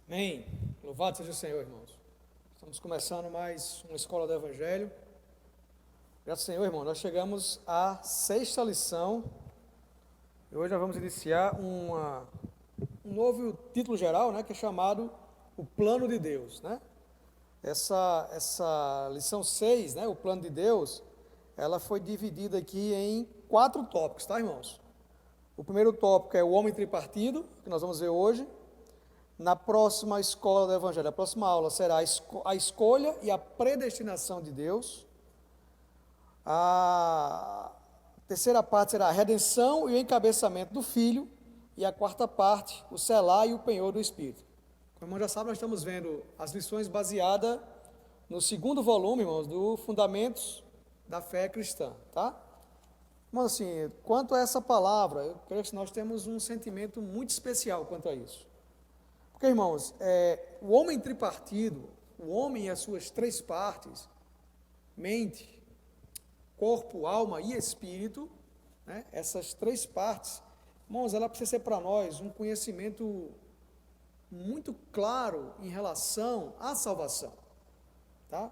Amém. Louvado seja o Senhor, irmãos. Estamos começando mais uma escola do Evangelho. Graças ao Senhor, irmão. Nós chegamos à sexta lição. E hoje nós vamos iniciar um novo título geral, que é chamado O Plano de Deus, Essa lição 6, o Plano de Deus, ela foi dividida aqui em 4 tópicos, tá, irmãos? O primeiro tópico é o homem tripartido, que nós vamos ver hoje. Na próxima escola do Evangelho, a próxima aula será a escolha e a predestinação de Deus. A terceira parte será a redenção e o encabeçamento do Filho. E a quarta parte, o selar e o penhor do Espírito. Como o irmão já sabe, nós estamos vendo as lições baseadas no segundo volume, irmãos, do Fundamentos da Fé Cristã, tá? Mas assim, quanto a essa palavra, eu creio que nós temos um sentimento muito especial quanto a isso. Porque, irmãos, o homem tripartido, o homem e as suas 3 partes, mente, corpo, alma e espírito, essas 3 partes, irmãos, ela precisa ser para nós um conhecimento muito claro em relação à salvação, tá? A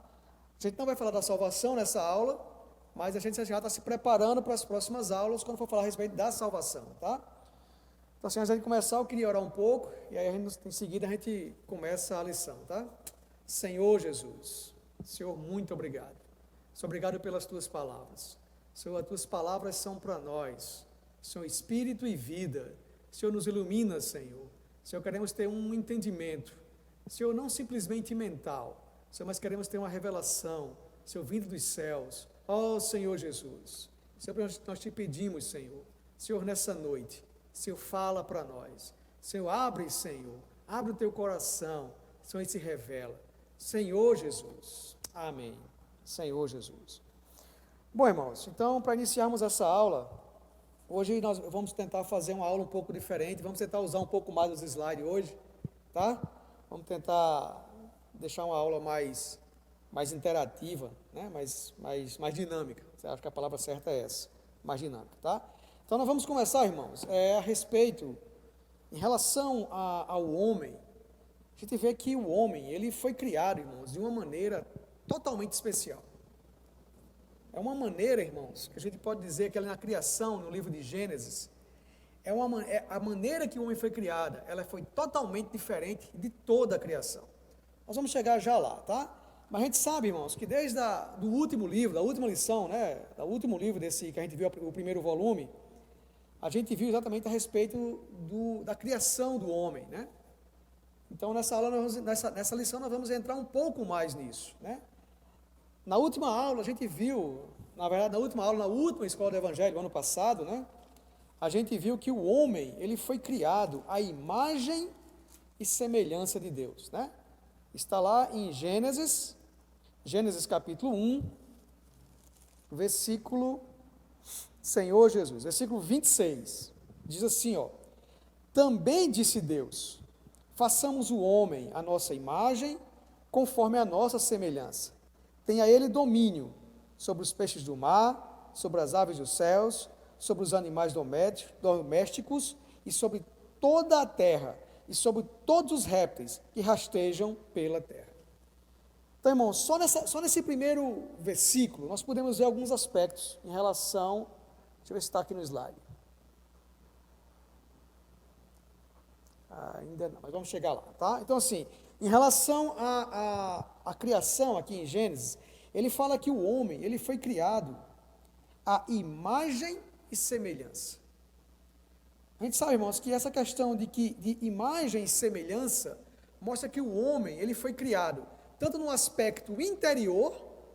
gente não vai falar da salvação nessa aula, mas a gente já está se preparando para as próximas aulas, quando for falar a respeito da salvação, tá? Então, assim, antes de começar, eu queria orar um pouco, e aí em seguida a gente começa a lição, tá? Senhor Jesus, Senhor, muito obrigado. Obrigado pelas tuas palavras. Senhor, as tuas palavras são para nós, Senhor, espírito e vida. Senhor, nos ilumina, Senhor. Senhor, queremos ter um entendimento, Senhor, não simplesmente mental, Senhor, mas queremos ter uma revelação, Senhor, vindo dos céus. Ó Senhor Jesus, Senhor, nós te pedimos, Senhor, nessa noite, Senhor, fala para nós. Senhor, abre o teu coração, Senhor, e se revela. Senhor Jesus. Amém. Senhor Jesus. Bom, irmãos, então, para iniciarmos essa aula, hoje nós vamos tentar fazer uma aula um pouco diferente, vamos tentar usar um pouco mais os slides hoje, tá? Vamos tentar deixar uma aula mais interativa, mais dinâmica. Acho que a palavra certa é essa, mais dinâmica, tá? Então, nós vamos começar, irmãos, a respeito, em relação ao homem. A gente vê que o homem, ele foi criado, irmãos, de uma maneira totalmente especial. É uma maneira, irmãos, que a gente pode dizer que na criação, no livro de Gênesis, a maneira que o homem foi criado, ela foi totalmente diferente de toda a criação. Nós vamos chegar já lá, tá? Mas a gente sabe, irmãos, que desde do último livro, da última lição, do último livro desse que a gente viu, o primeiro volume, a gente viu exatamente a respeito da criação do homem, Então, nessa aula, nessa lição, nós vamos entrar um pouco mais nisso, Na última aula, a gente viu, na verdade, na última escola do Evangelho, ano passado, a gente viu que o homem, ele foi criado à imagem e semelhança de Deus, Está lá em Gênesis capítulo 1, versículo, Senhor Jesus, versículo 26, diz assim, também disse Deus, façamos o homem à nossa imagem, conforme a nossa semelhança. Tenha ele domínio sobre os peixes do mar, sobre as aves dos céus, sobre os animais domésticos e sobre toda a terra, e sobre todos os répteis que rastejam pela terra. Então, irmãos, só nesse primeiro versículo, nós podemos ver alguns aspectos em relação, deixa eu ver se está aqui no slide. Ainda não, mas vamos chegar lá, tá? Então, assim, em relação à criação aqui em Gênesis, ele fala que o homem, ele foi criado à imagem e semelhança. A gente sabe, irmãos, que essa questão de imagem e semelhança mostra que o homem, ele foi criado tanto no aspecto interior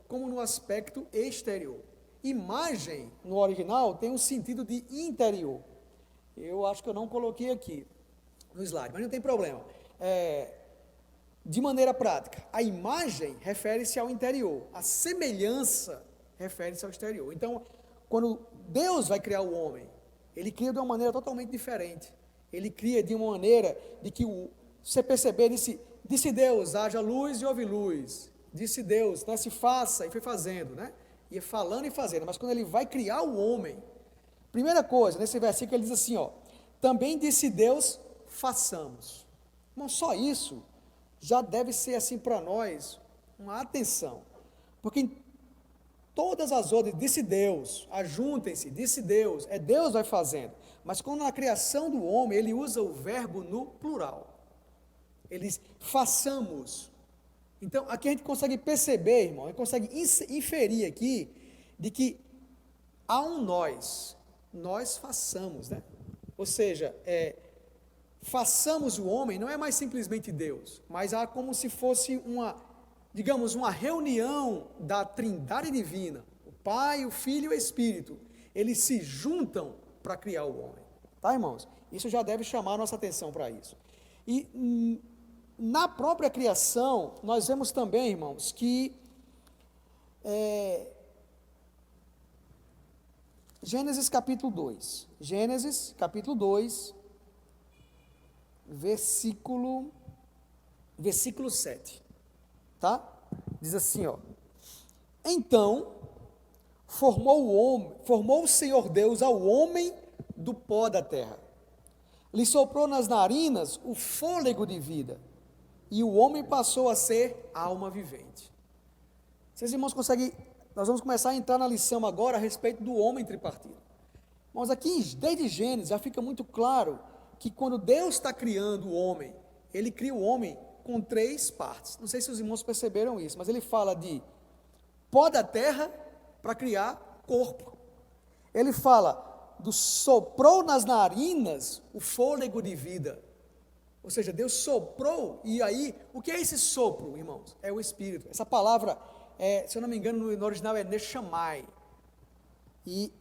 como no aspecto exterior. Imagem, no original, tem um sentido de interior. Eu acho que eu não coloquei aqui no slide, mas não tem problema. De maneira prática, a imagem refere-se ao interior, a semelhança refere-se ao exterior. Então, quando Deus vai criar o homem, ele cria de uma maneira totalmente diferente. Ele cria de uma maneira de que, você perceber, disse Deus, haja luz e houve luz. Disse Deus, se faça, e foi fazendo, Ia falando e fazendo. Mas quando ele vai criar o homem, primeira coisa, nesse versículo ele diz assim, também disse Deus, façamos. Irmão, só isso já deve ser assim para nós uma atenção, porque em todas as ordens, disse Deus, ajuntem-se, disse Deus, é Deus vai fazendo, mas quando na criação do homem, ele usa o verbo no plural, ele diz, façamos. Então, aqui a gente consegue perceber, irmão, a gente consegue inferir aqui, de que há um nós façamos, né? Ou seja, façamos o homem, não é mais simplesmente Deus, mas há como se fosse digamos, uma reunião da Trindade Divina, o Pai, o Filho e o Espírito, eles se juntam para criar o homem, tá, irmãos? Isso já deve chamar a nossa atenção para isso. E na própria criação, nós vemos também, irmãos, que Gênesis capítulo 2, versículo 7, tá? Diz assim, ó, então formou o Senhor Deus ao homem do pó da terra, lhe soprou nas narinas o fôlego de vida, e o homem passou a ser alma vivente. Vocês, irmãos, conseguem... Nós vamos começar a entrar na lição agora a respeito do homem tripartido. Mas aqui, desde Gênesis, já fica muito claro que quando Deus está criando o homem, ele cria o homem com 3 partes. Não sei se os irmãos perceberam isso, mas ele fala de pó da terra para criar corpo. Ele fala do soprou nas narinas o fôlego de vida. Ou seja, Deus soprou, e aí, o que é esse sopro, irmãos? É o Espírito. Essa palavra, se eu não me engano, no original é Neshamai. E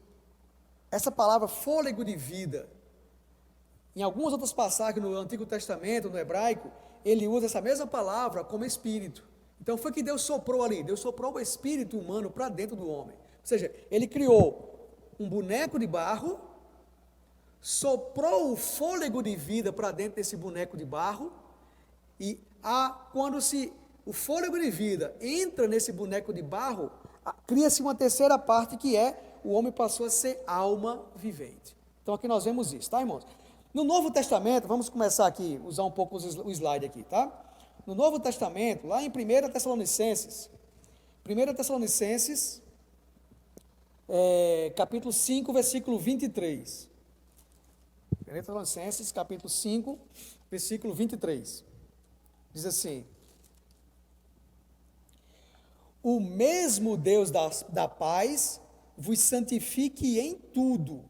essa palavra fôlego de vida, em algumas outras passagens no Antigo Testamento, no hebraico, ele usa essa mesma palavra como Espírito. Então foi que Deus soprou ali, Deus soprou o Espírito humano para dentro do homem. Ou seja, ele criou um boneco de barro, soprou o fôlego de vida para dentro desse boneco de barro, e quando o fôlego de vida entra nesse boneco de barro, cria-se uma terceira parte que o homem passou a ser alma vivente. Então aqui nós vemos isso, tá, irmãos? No Novo Testamento, vamos começar aqui, usar um pouco o slide aqui, tá? No Novo Testamento, lá em 1 Tessalonicenses, capítulo 5, versículo 23. 1 Tessalonicenses, capítulo 5, versículo 23. Diz assim: o mesmo Deus da paz vos santifique em tudo,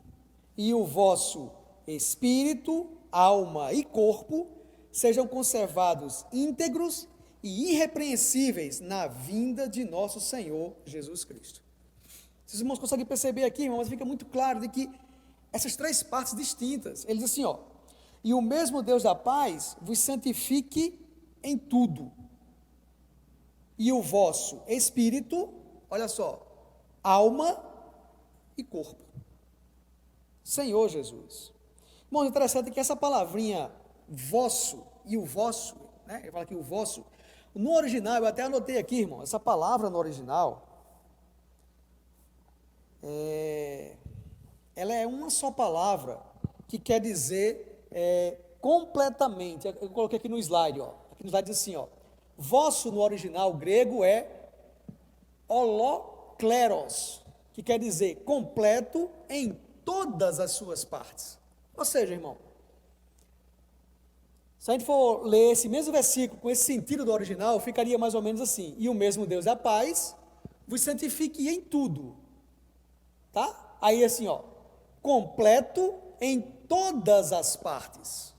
e o vosso espírito, alma e corpo sejam conservados íntegros e irrepreensíveis na vinda de nosso Senhor Jesus Cristo. Vocês, irmãos, conseguem perceber aqui, irmãos, mas fica muito claro de que essas 3 partes distintas, ele diz assim, ó, e o mesmo Deus da paz vos santifique em tudo, e o vosso espírito, olha só, alma e corpo. Senhor Jesus. Irmão, interessante que essa palavrinha vosso e o vosso, né? Ele fala aqui o vosso, no original, eu até anotei aqui, irmão, essa palavra no original, ela é uma só palavra que quer dizer completamente. Eu coloquei aqui no slide, ó. Aqui no slide diz assim, ó. Vosso no original grego é holokleros, que quer dizer completo em todas as suas partes. Ou seja, irmão, se a gente for ler esse mesmo versículo com esse sentido do original, ficaria mais ou menos assim: e o mesmo Deus da paz vos santifique em tudo, tá? Aí assim, ó, completo em todas as partes,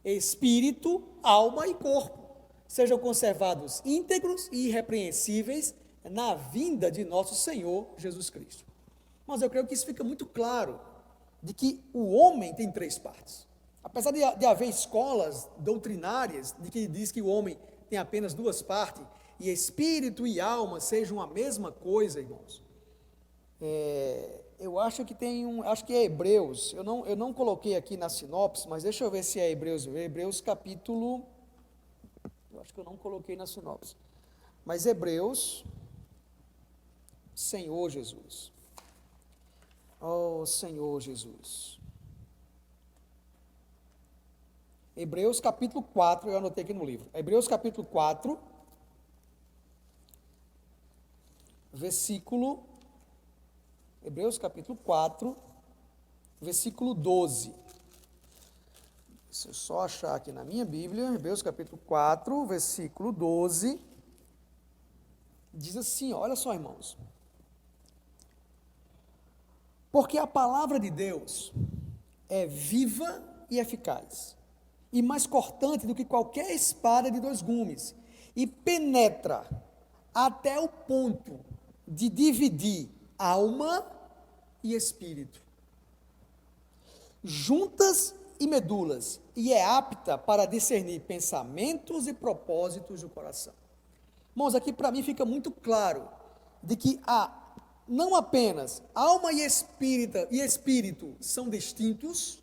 espírito, alma e corpo, sejam conservados íntegros e irrepreensíveis na vinda de nosso Senhor Jesus Cristo. Mas eu creio que isso fica muito claro, de que o homem tem 3 partes. Apesar de haver escolas doutrinárias de que diz que o homem tem apenas 2 partes, e espírito e alma sejam a mesma coisa, irmãos, eu acho que acho que é Hebreus, eu não coloquei aqui na sinopse, mas deixa eu ver se é Hebreus capítulo, eu acho que eu não coloquei na sinopse, mas Hebreus, Senhor Jesus, oh Senhor Jesus, Hebreus capítulo 4, eu anotei aqui no livro. Hebreus capítulo 4, Hebreus capítulo 4, versículo 12. Deixa eu só achar aqui na minha Bíblia, Hebreus capítulo 4, versículo 12. Diz assim, olha só, irmãos. Porque a palavra de Deus é viva e eficaz, e mais cortante do que qualquer espada de dois gumes, e penetra até o ponto de dividir alma e espírito, juntas e medulas, e é apta para discernir pensamentos e propósitos do coração. Irmãos, aqui para mim fica muito claro de que não apenas alma e espírito são distintos,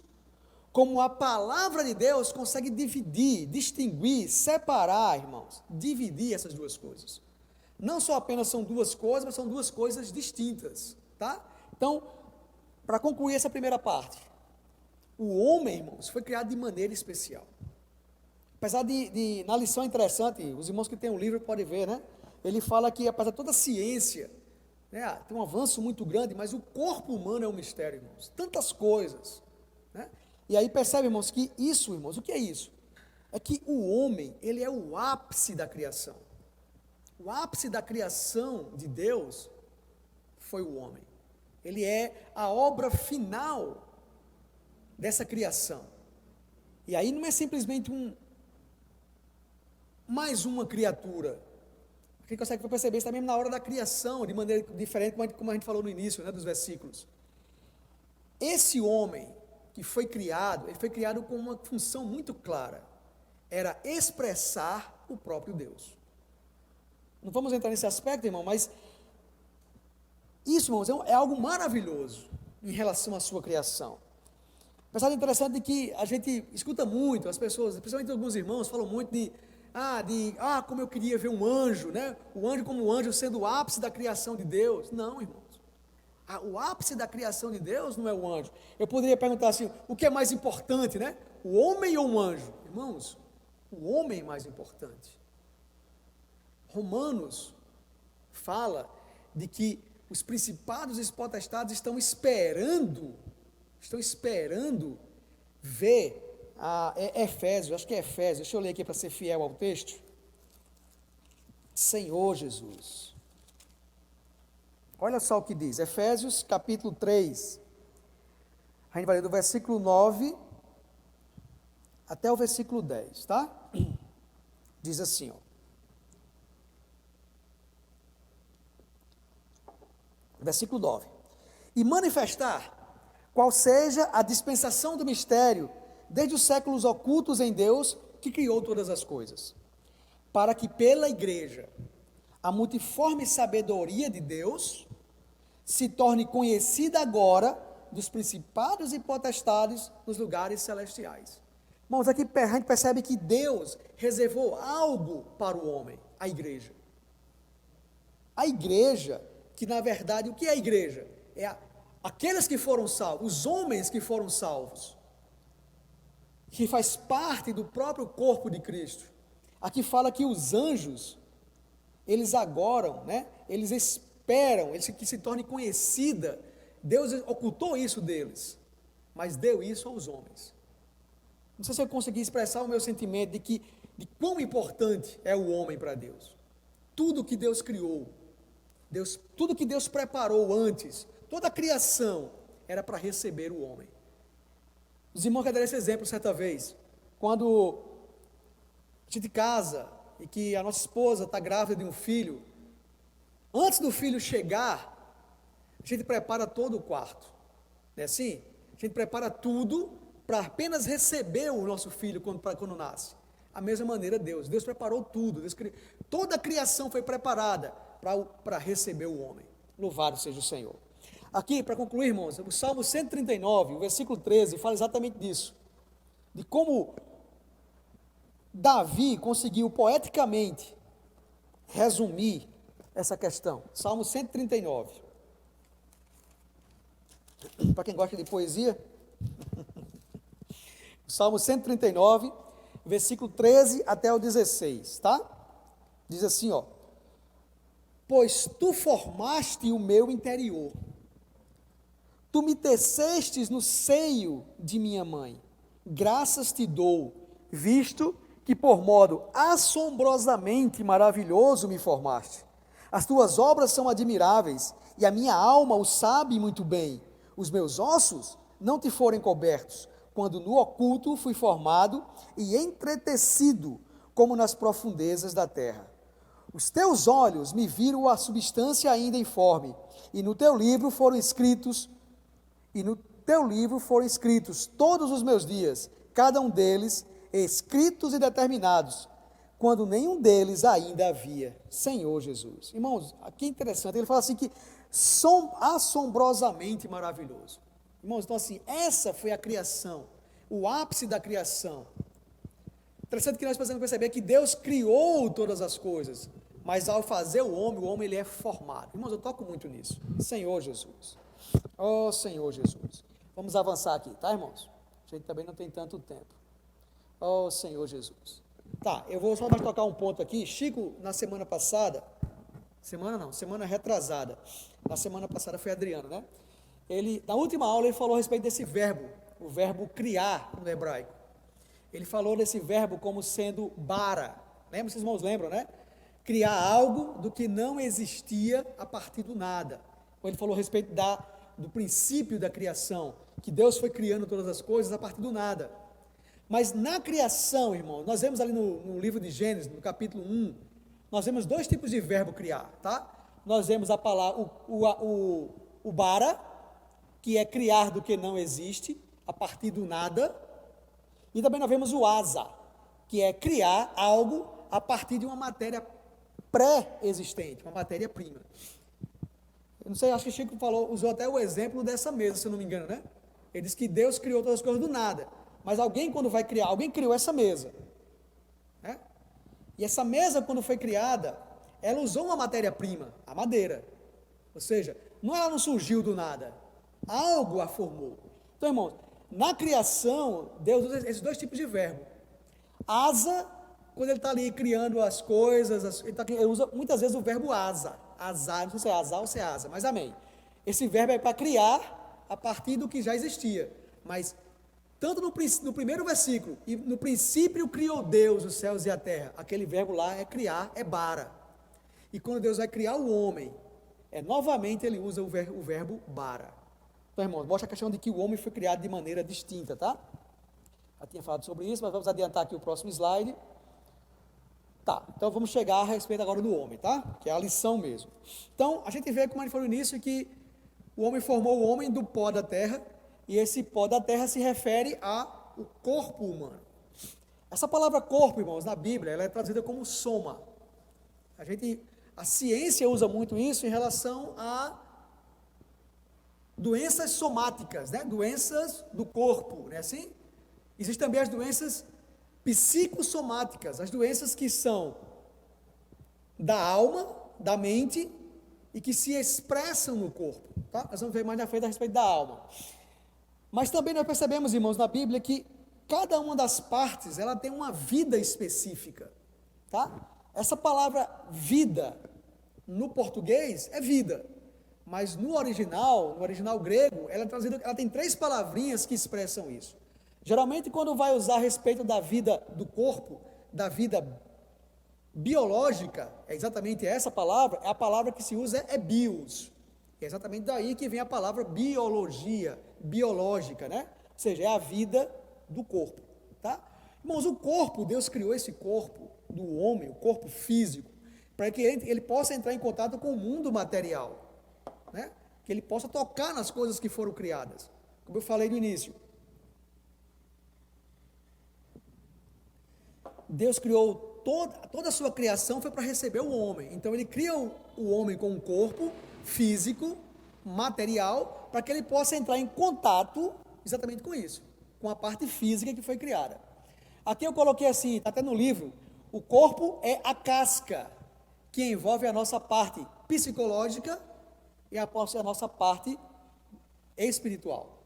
como a palavra de Deus consegue dividir, distinguir, separar, irmãos, dividir essas duas coisas. Não só apenas são duas coisas, mas são duas coisas distintas, tá? Então, para concluir essa primeira parte, o homem, irmãos, foi criado de maneira especial. Apesar na lição interessante, os irmãos que têm um livro podem ver, né? Ele fala que, apesar de toda a ciência, né, tem um avanço muito grande, mas o corpo humano é um mistério, irmãos. Tantas coisas, né? E aí percebe, irmãos, que isso, irmãos, o que é isso? É que o homem, ele é o ápice da criação. O ápice da criação de Deus foi o homem. Ele é a obra final dessa criação. E aí não é simplesmente mais uma criatura. A gente consegue perceber isso também na hora da criação, de maneira diferente, como a gente falou no início, né, dos versículos. Esse homem que foi criado, ele foi criado com uma função muito clara. Era expressar o próprio Deus. Não vamos entrar nesse aspecto, irmão, mas isso, irmãos, é algo maravilhoso em relação à sua criação. Apesar de interessante que a gente escuta muito, as pessoas, principalmente alguns irmãos, falam muito como eu queria ver um anjo, né? O anjo como um anjo sendo o ápice da criação de Deus. Não, irmãos. O ápice da criação de Deus não é o anjo. Eu poderia perguntar assim, o que é mais importante, né? O homem ou um anjo? Irmãos, o homem é mais importante. Romanos fala de que os principados e os potestades estão esperando ver Efésios, acho que é Efésios, deixa eu ler aqui para ser fiel ao texto. Senhor Jesus. Olha só o que diz, Efésios capítulo 3, a gente vai ler do versículo 9 até o versículo 10, tá? Diz assim, ó. Versículo 9. E manifestar qual seja a dispensação do mistério, desde os séculos ocultos em Deus, que criou todas as coisas, para que pela igreja, a multiforme sabedoria de Deus, se torne conhecida agora dos principados e potestades nos lugares celestiais. Irmãos, aqui a gente percebe que Deus reservou algo para o homem, a igreja. A igreja, que na verdade, o que é a igreja? É aqueles que foram salvos, os homens que foram salvos, que faz parte do próprio corpo de Cristo. Aqui fala que os anjos, eles agoram, né? Eles esperam, eles que se torne conhecida. Deus ocultou isso deles, mas deu isso aos homens. Não sei se eu consegui expressar o meu sentimento de quão importante é o homem para Deus. Tudo que Deus criou, tudo que Deus preparou antes, toda a criação era para receber o homem. Os irmãos querem dar esse exemplo certa vez, quando a gente casa e que a nossa esposa está grávida de um filho, antes do filho chegar, a gente prepara todo o quarto, não é assim? A gente prepara tudo para apenas receber o nosso filho quando nasce. A mesma maneira Deus preparou tudo, toda a criação foi preparada para receber o homem. Louvado seja o Senhor. Aqui, para concluir, irmãos, o Salmo 139, o versículo 13, fala exatamente disso, de como Davi conseguiu poeticamente resumir essa questão. Salmo 139. Para quem gosta de poesia, Salmo 139, versículo 13 até o 16, tá? Diz assim, ó: pois tu formaste o meu interior, tu me tecestes no seio de minha mãe. Graças te dou, visto que por modo assombrosamente maravilhoso me formaste. As tuas obras são admiráveis, e a minha alma o sabe muito bem. Os meus ossos não te foram cobertos, quando no oculto fui formado e entretecido, como nas profundezas da terra. Os teus olhos me viram a substância ainda informe, e no teu livro foram escritos todos os meus dias, cada um deles escritos e determinados, quando nenhum deles ainda havia. Senhor Jesus. Irmãos, aqui é interessante, ele fala assim que assombrosamente maravilhoso. Irmãos, então assim, essa foi a criação, o ápice da criação. Interessante que nós precisamos perceber que Deus criou todas as coisas, mas ao fazer o homem ele é formado. Irmãos, eu toco muito nisso. Senhor Jesus. Oh, Senhor Jesus. Vamos avançar aqui, tá, irmãos? A gente também não tem tanto tempo. Oh, Senhor Jesus. Tá, eu vou só mais tocar um ponto aqui. Chico, na semana passada, semana retrasada, na semana passada foi Adriano, né? Na última aula, ele falou a respeito desse verbo, o verbo criar no hebraico. Ele falou desse verbo como sendo bara. Lembra? Vocês irmãos lembram, né? Criar algo do que não existia a partir do nada. Ele falou a respeito do princípio da criação, que Deus foi criando todas as coisas a partir do nada. Mas na criação, irmão, nós vemos ali no livro de Gênesis, no capítulo 1, nós vemos dois tipos de verbo criar, tá? Nós vemos a palavra, o bara, que é criar do que não existe, a partir do nada, e também nós vemos o asa, que é criar algo a partir de uma matéria pré-existente, uma matéria-prima. Eu não sei, acho que Chico usou até o exemplo dessa mesa, se eu não me engano, né? Ele disse que Deus criou todas as coisas do nada, mas alguém quando vai criar, alguém criou essa mesa, né? E essa mesa quando foi criada, ela usou uma matéria-prima, a madeira, ou seja, ela não surgiu do nada, algo a formou. Então, irmãos, na criação, Deus usa esses dois tipos de verbo. Asa, quando ele está ali criando as coisas, ele usa muitas vezes o verbo asa, asar, não sei se é asar ou se é asa, mas amém. Esse verbo é para criar a partir do que já existia, mas tanto no primeiro versículo, e no princípio criou Deus os céus e a terra, aquele verbo lá é criar, é bara. E quando Deus vai criar o homem, novamente ele usa o verbo bara. Então, irmãos, mostra a questão de que o homem foi criado de maneira distinta, tá? Já tinha falado sobre isso, mas vamos adiantar aqui o próximo slide. Tá, então vamos chegar a respeito agora do homem, tá? Que é a lição mesmo. Então, a gente vê, como a gente falou no início, que o homem formou o homem do pó da terra, e esse pó da terra se refere ao corpo humano. Essa palavra corpo, irmãos, na Bíblia, ela é traduzida como soma. A ciência usa muito isso em relação a doenças somáticas, né? Doenças do corpo, não é assim? Existem também as doenças psicossomáticas, as doenças que são da alma, da mente e que se expressam no corpo, tá? Nós vamos ver mais na frente a respeito da alma. Mas também nós percebemos, irmãos, na Bíblia que cada uma das partes, ela tem uma vida específica, tá? Essa palavra vida, no português, é vida, mas no original grego, ela tem 3 palavrinhas que expressam isso. Geralmente, quando vai usar a respeito da vida do corpo, da vida biológica, é exatamente essa palavra, a palavra que se usa é bios. É exatamente daí que vem a palavra biologia, biológica, né? Ou seja, é a vida do corpo, tá? Irmãos, o corpo, Deus criou esse corpo do homem, o corpo físico, para que ele possa entrar em contato com o mundo material, né? Que ele possa tocar nas coisas que foram criadas. Como eu falei no início, Deus criou toda a sua criação foi para receber o homem. Então ele cria o homem com um corpo físico, material, para que ele possa entrar em contato exatamente com isso, com a parte física que foi criada. Aqui eu coloquei assim, está até no livro, o corpo é a casca que envolve a nossa parte psicológica e a nossa parte espiritual.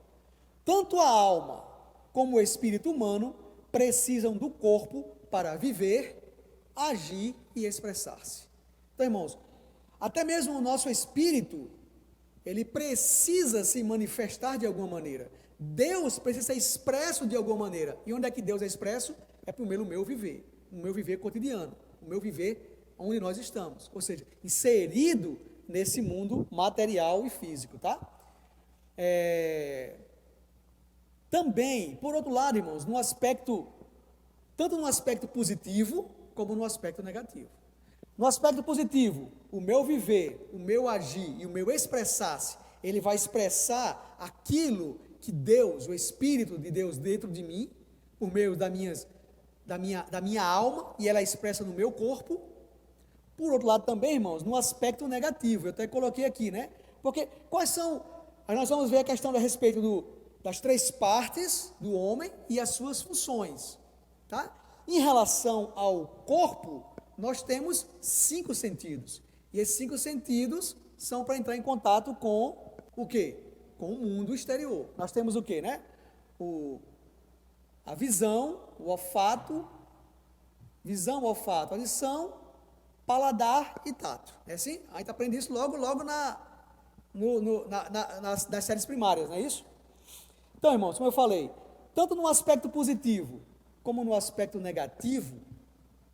Tanto a alma como o espírito humano, precisam do corpo para viver, agir e expressar-se. Então, irmãos, até mesmo o nosso espírito, ele precisa se manifestar de alguma maneira. Deus precisa ser expresso de alguma maneira. E onde é que Deus é expresso? É por meio do meu viver, o meu viver cotidiano, o meu viver onde nós estamos. Ou seja, inserido nesse mundo material e físico, tá? Também, por outro lado, irmãos, tanto no aspecto positivo, como no aspecto negativo. No aspecto positivo, o meu viver, o meu agir e o meu expressar-se, ele vai expressar aquilo que Deus, o Espírito de Deus dentro de mim, por meio da minha alma, e ela é expressa no meu corpo. Por outro lado também, irmãos, no aspecto negativo, eu até coloquei aqui, né? Porque quais são, aí nós vamos ver a questão a respeito das três partes do homem e as suas funções, tá? Em relação ao corpo, nós temos 5 sentidos, e esses 5 sentidos são para entrar em contato com o quê? Com o mundo exterior. Nós temos o quê, né? A visão, o olfato, audição, paladar e tato. É assim? A gente aprende isso logo nas séries primárias, não é isso? Então, irmãos, como eu falei, tanto no aspecto positivo como no aspecto negativo,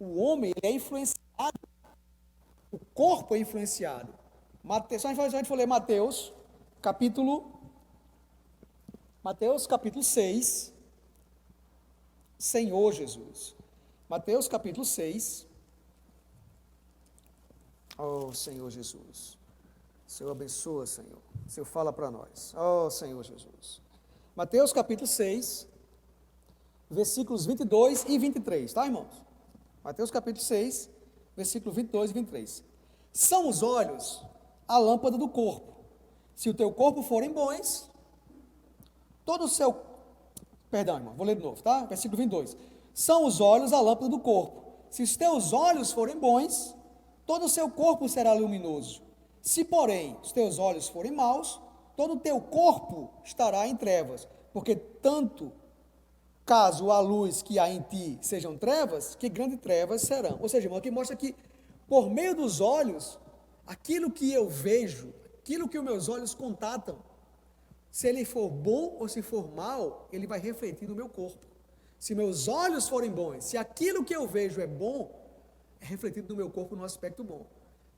o homem é influenciado, o corpo é influenciado. Só a gente for ler Mateus capítulo 6, Senhor Jesus. Mateus capítulo 6. Oh, Senhor Jesus. Senhor abençoa, Senhor. Senhor fala para nós. Oh, Senhor Jesus. Mateus capítulo 6, versículos 22 e 23, tá, irmãos? Mateus capítulo 6, versículos 22 e 23. São os olhos a lâmpada do corpo. Se o teu corpo forem bons, todo o seu... Perdão, irmão, vou ler de novo, tá? Versículo 22. São os olhos a lâmpada do corpo. Se os teus olhos forem bons, todo o seu corpo será luminoso. Se, porém, os teus olhos forem maus, todo o teu corpo estará em trevas. Porque tanto caso a luz que há em ti sejam trevas, que grandes trevas serão. Ou seja, irmão, aqui mostra que, por meio dos olhos, aquilo que eu vejo, aquilo que os meus olhos contatam, se ele for bom ou se for mal, ele vai refletir no meu corpo. Se meus olhos forem bons, se aquilo que eu vejo é bom, é refletido no meu corpo no aspecto bom.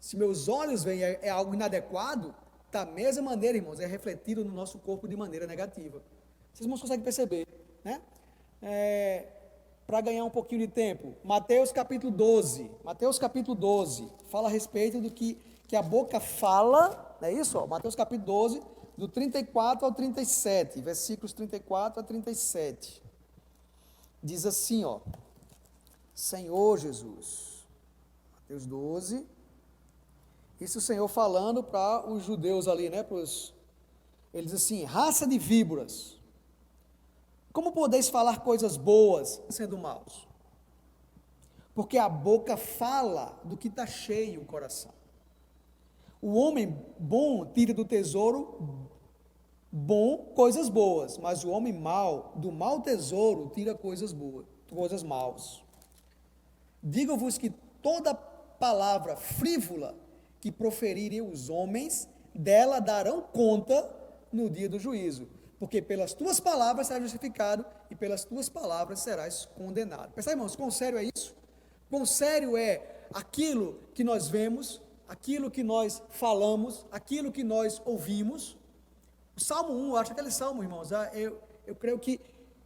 Se meus olhos veem é algo inadequado, da mesma maneira, irmãos, é refletido no nosso corpo de maneira negativa. Vocês não conseguem perceber, né? Para ganhar um pouquinho de tempo, Mateus capítulo 12, fala a respeito do que a boca fala, não é isso? Ó, Mateus capítulo 12, do 34 ao 37, versículos 34 a 37, diz assim, ó, Senhor Jesus, Mateus 12, isso o Senhor falando para os judeus ali, né, ele diz assim, raça de víboras, como podeis falar coisas boas sendo maus? Porque a boca fala do que está cheio o coração. O homem bom tira do tesouro bom coisas boas, mas o homem mau, do mau tesouro, tira coisas boas, coisas maus. Digo-vos que toda palavra frívola que proferirem os homens, dela darão conta no dia do juízo. Porque pelas tuas palavras serás justificado e pelas tuas palavras serás condenado. Percebe, irmãos, quão sério é isso? Quão sério é aquilo que nós vemos, aquilo que nós falamos, aquilo que nós ouvimos. O Salmo 1, eu acho aquele salmo, irmãos, eu creio que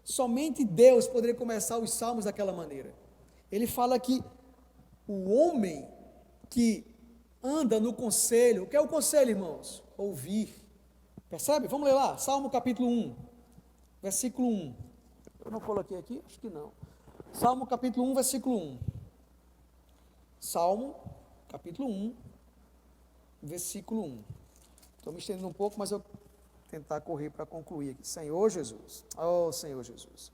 somente Deus poderia começar os salmos daquela maneira. Ele fala que o homem que anda no conselho, o que é o conselho, irmãos? Ouvir. Percebe? Vamos ler lá, Salmo capítulo 1, versículo 1. Eu não coloquei aqui? Acho que não. Salmo capítulo 1, versículo 1. Salmo capítulo 1, versículo 1. Estou me estendendo um pouco, mas eu vou tentar correr para concluir aqui. Senhor Jesus, oh Senhor Jesus.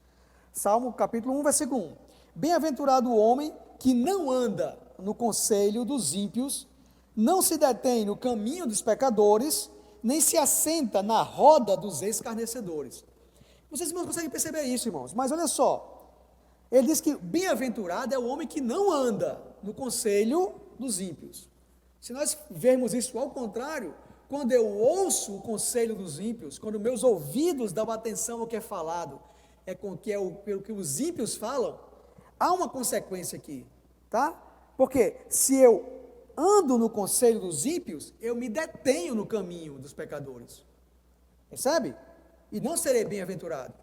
Salmo capítulo 1, versículo 1. Bem-aventurado o homem que não anda no conselho dos ímpios, não se detém no caminho dos pecadores, nem se assenta na roda dos escarnecedores. Vocês não conseguem perceber isso, irmãos, mas olha só, ele diz que bem-aventurado é o homem que não anda no conselho dos ímpios. Se nós vermos isso ao contrário, quando eu ouço o conselho dos ímpios, quando meus ouvidos dão atenção ao que é falado, pelo que os ímpios falam, há uma consequência aqui, tá? Porque se eu ando no conselho dos ímpios, eu me detenho no caminho dos pecadores, percebe? E não serei bem-aventurado.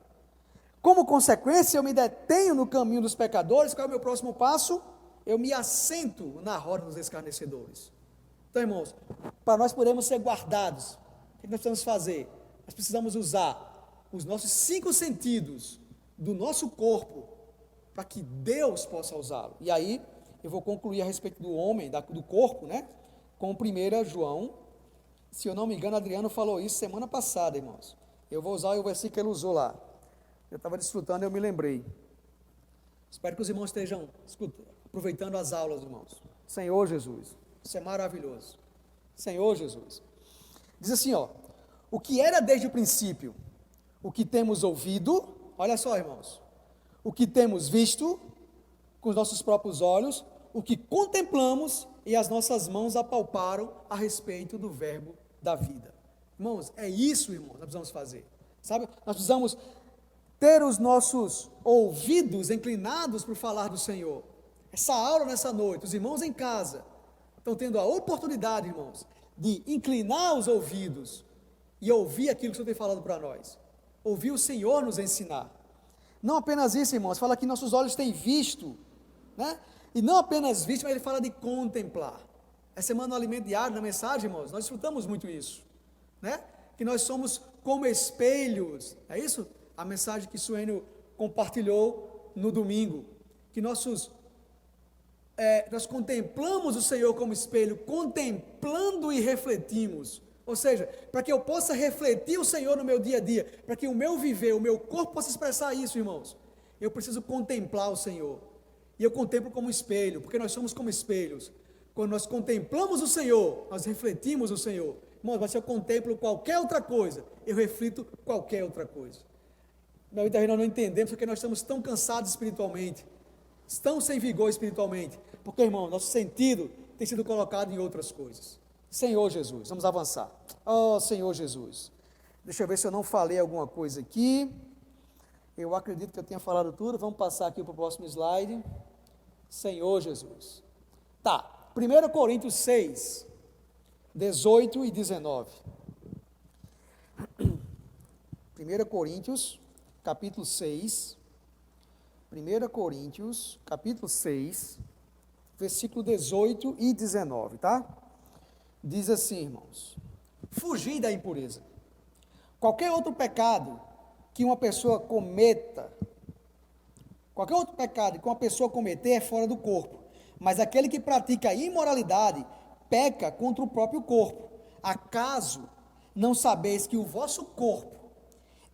Como consequência, eu me detenho no caminho dos pecadores. Qual é o meu próximo passo? Eu me assento na roda dos escarnecedores. Então, irmãos, para nós podermos ser guardados, o que nós precisamos fazer? Nós precisamos usar os nossos 5 sentidos do nosso corpo para que Deus possa usá-lo. E aí, eu vou concluir a respeito do homem, do corpo, né? Com 1 João. Se eu não me engano, Adriano falou isso semana passada, irmãos. Eu vou usar o versículo que ele usou lá. Eu estava desfrutando e eu me lembrei. Espero que os irmãos estejam aproveitando as aulas, irmãos. Senhor Jesus, isso é maravilhoso. Senhor Jesus. Diz assim, ó: o que era desde o princípio, o que temos ouvido, olha só, irmãos, o que temos visto com os nossos próprios olhos, o que contemplamos e as nossas mãos apalparam a respeito do verbo da vida. Irmãos, é isso, irmãos, nós precisamos fazer, sabe? Nós precisamos ter os nossos ouvidos inclinados para falar do Senhor. Essa aula nessa noite, os irmãos em casa estão tendo a oportunidade, irmãos, de inclinar os ouvidos e ouvir aquilo que o Senhor tem falado para nós, ouvir o Senhor nos ensinar. Não apenas isso, irmãos, fala que nossos olhos têm visto, né? E não apenas visto, mas ele fala de contemplar. Essa semana no Alimento Diário, na mensagem, irmãos, nós escutamos muito isso, né? Que nós somos como espelhos, é isso? A mensagem que Suênio compartilhou no domingo, que nós contemplamos o Senhor como espelho, contemplando e refletimos, ou seja, para que eu possa refletir o Senhor no meu dia a dia, para que o meu viver, o meu corpo possa expressar isso, irmãos, eu preciso contemplar o Senhor, e eu contemplo como espelho, porque nós somos como espelhos. Quando nós contemplamos o Senhor, nós refletimos o Senhor. Irmãos, mas se eu contemplo qualquer outra coisa, eu reflito qualquer outra coisa. Nós não entendemos porque nós estamos tão cansados espiritualmente, tão sem vigor espiritualmente, porque, irmão, nosso sentido tem sido colocado em outras coisas. Senhor Jesus, vamos avançar. Oh, Senhor Jesus, deixa eu ver se eu não falei alguma coisa aqui. Eu acredito que eu tenha falado tudo. Vamos passar aqui para o próximo slide. Senhor Jesus. Tá, 1 Coríntios 6, 18 e 19. 1 Coríntios, capítulo 6. 1 Coríntios, capítulo 6, versículo 18 e 19, tá? Diz assim, irmãos: fugir da impureza. Qualquer outro pecado que uma pessoa cometa, é fora do corpo, mas aquele que pratica imoralidade peca contra o próprio corpo. Acaso não sabeis que o vosso corpo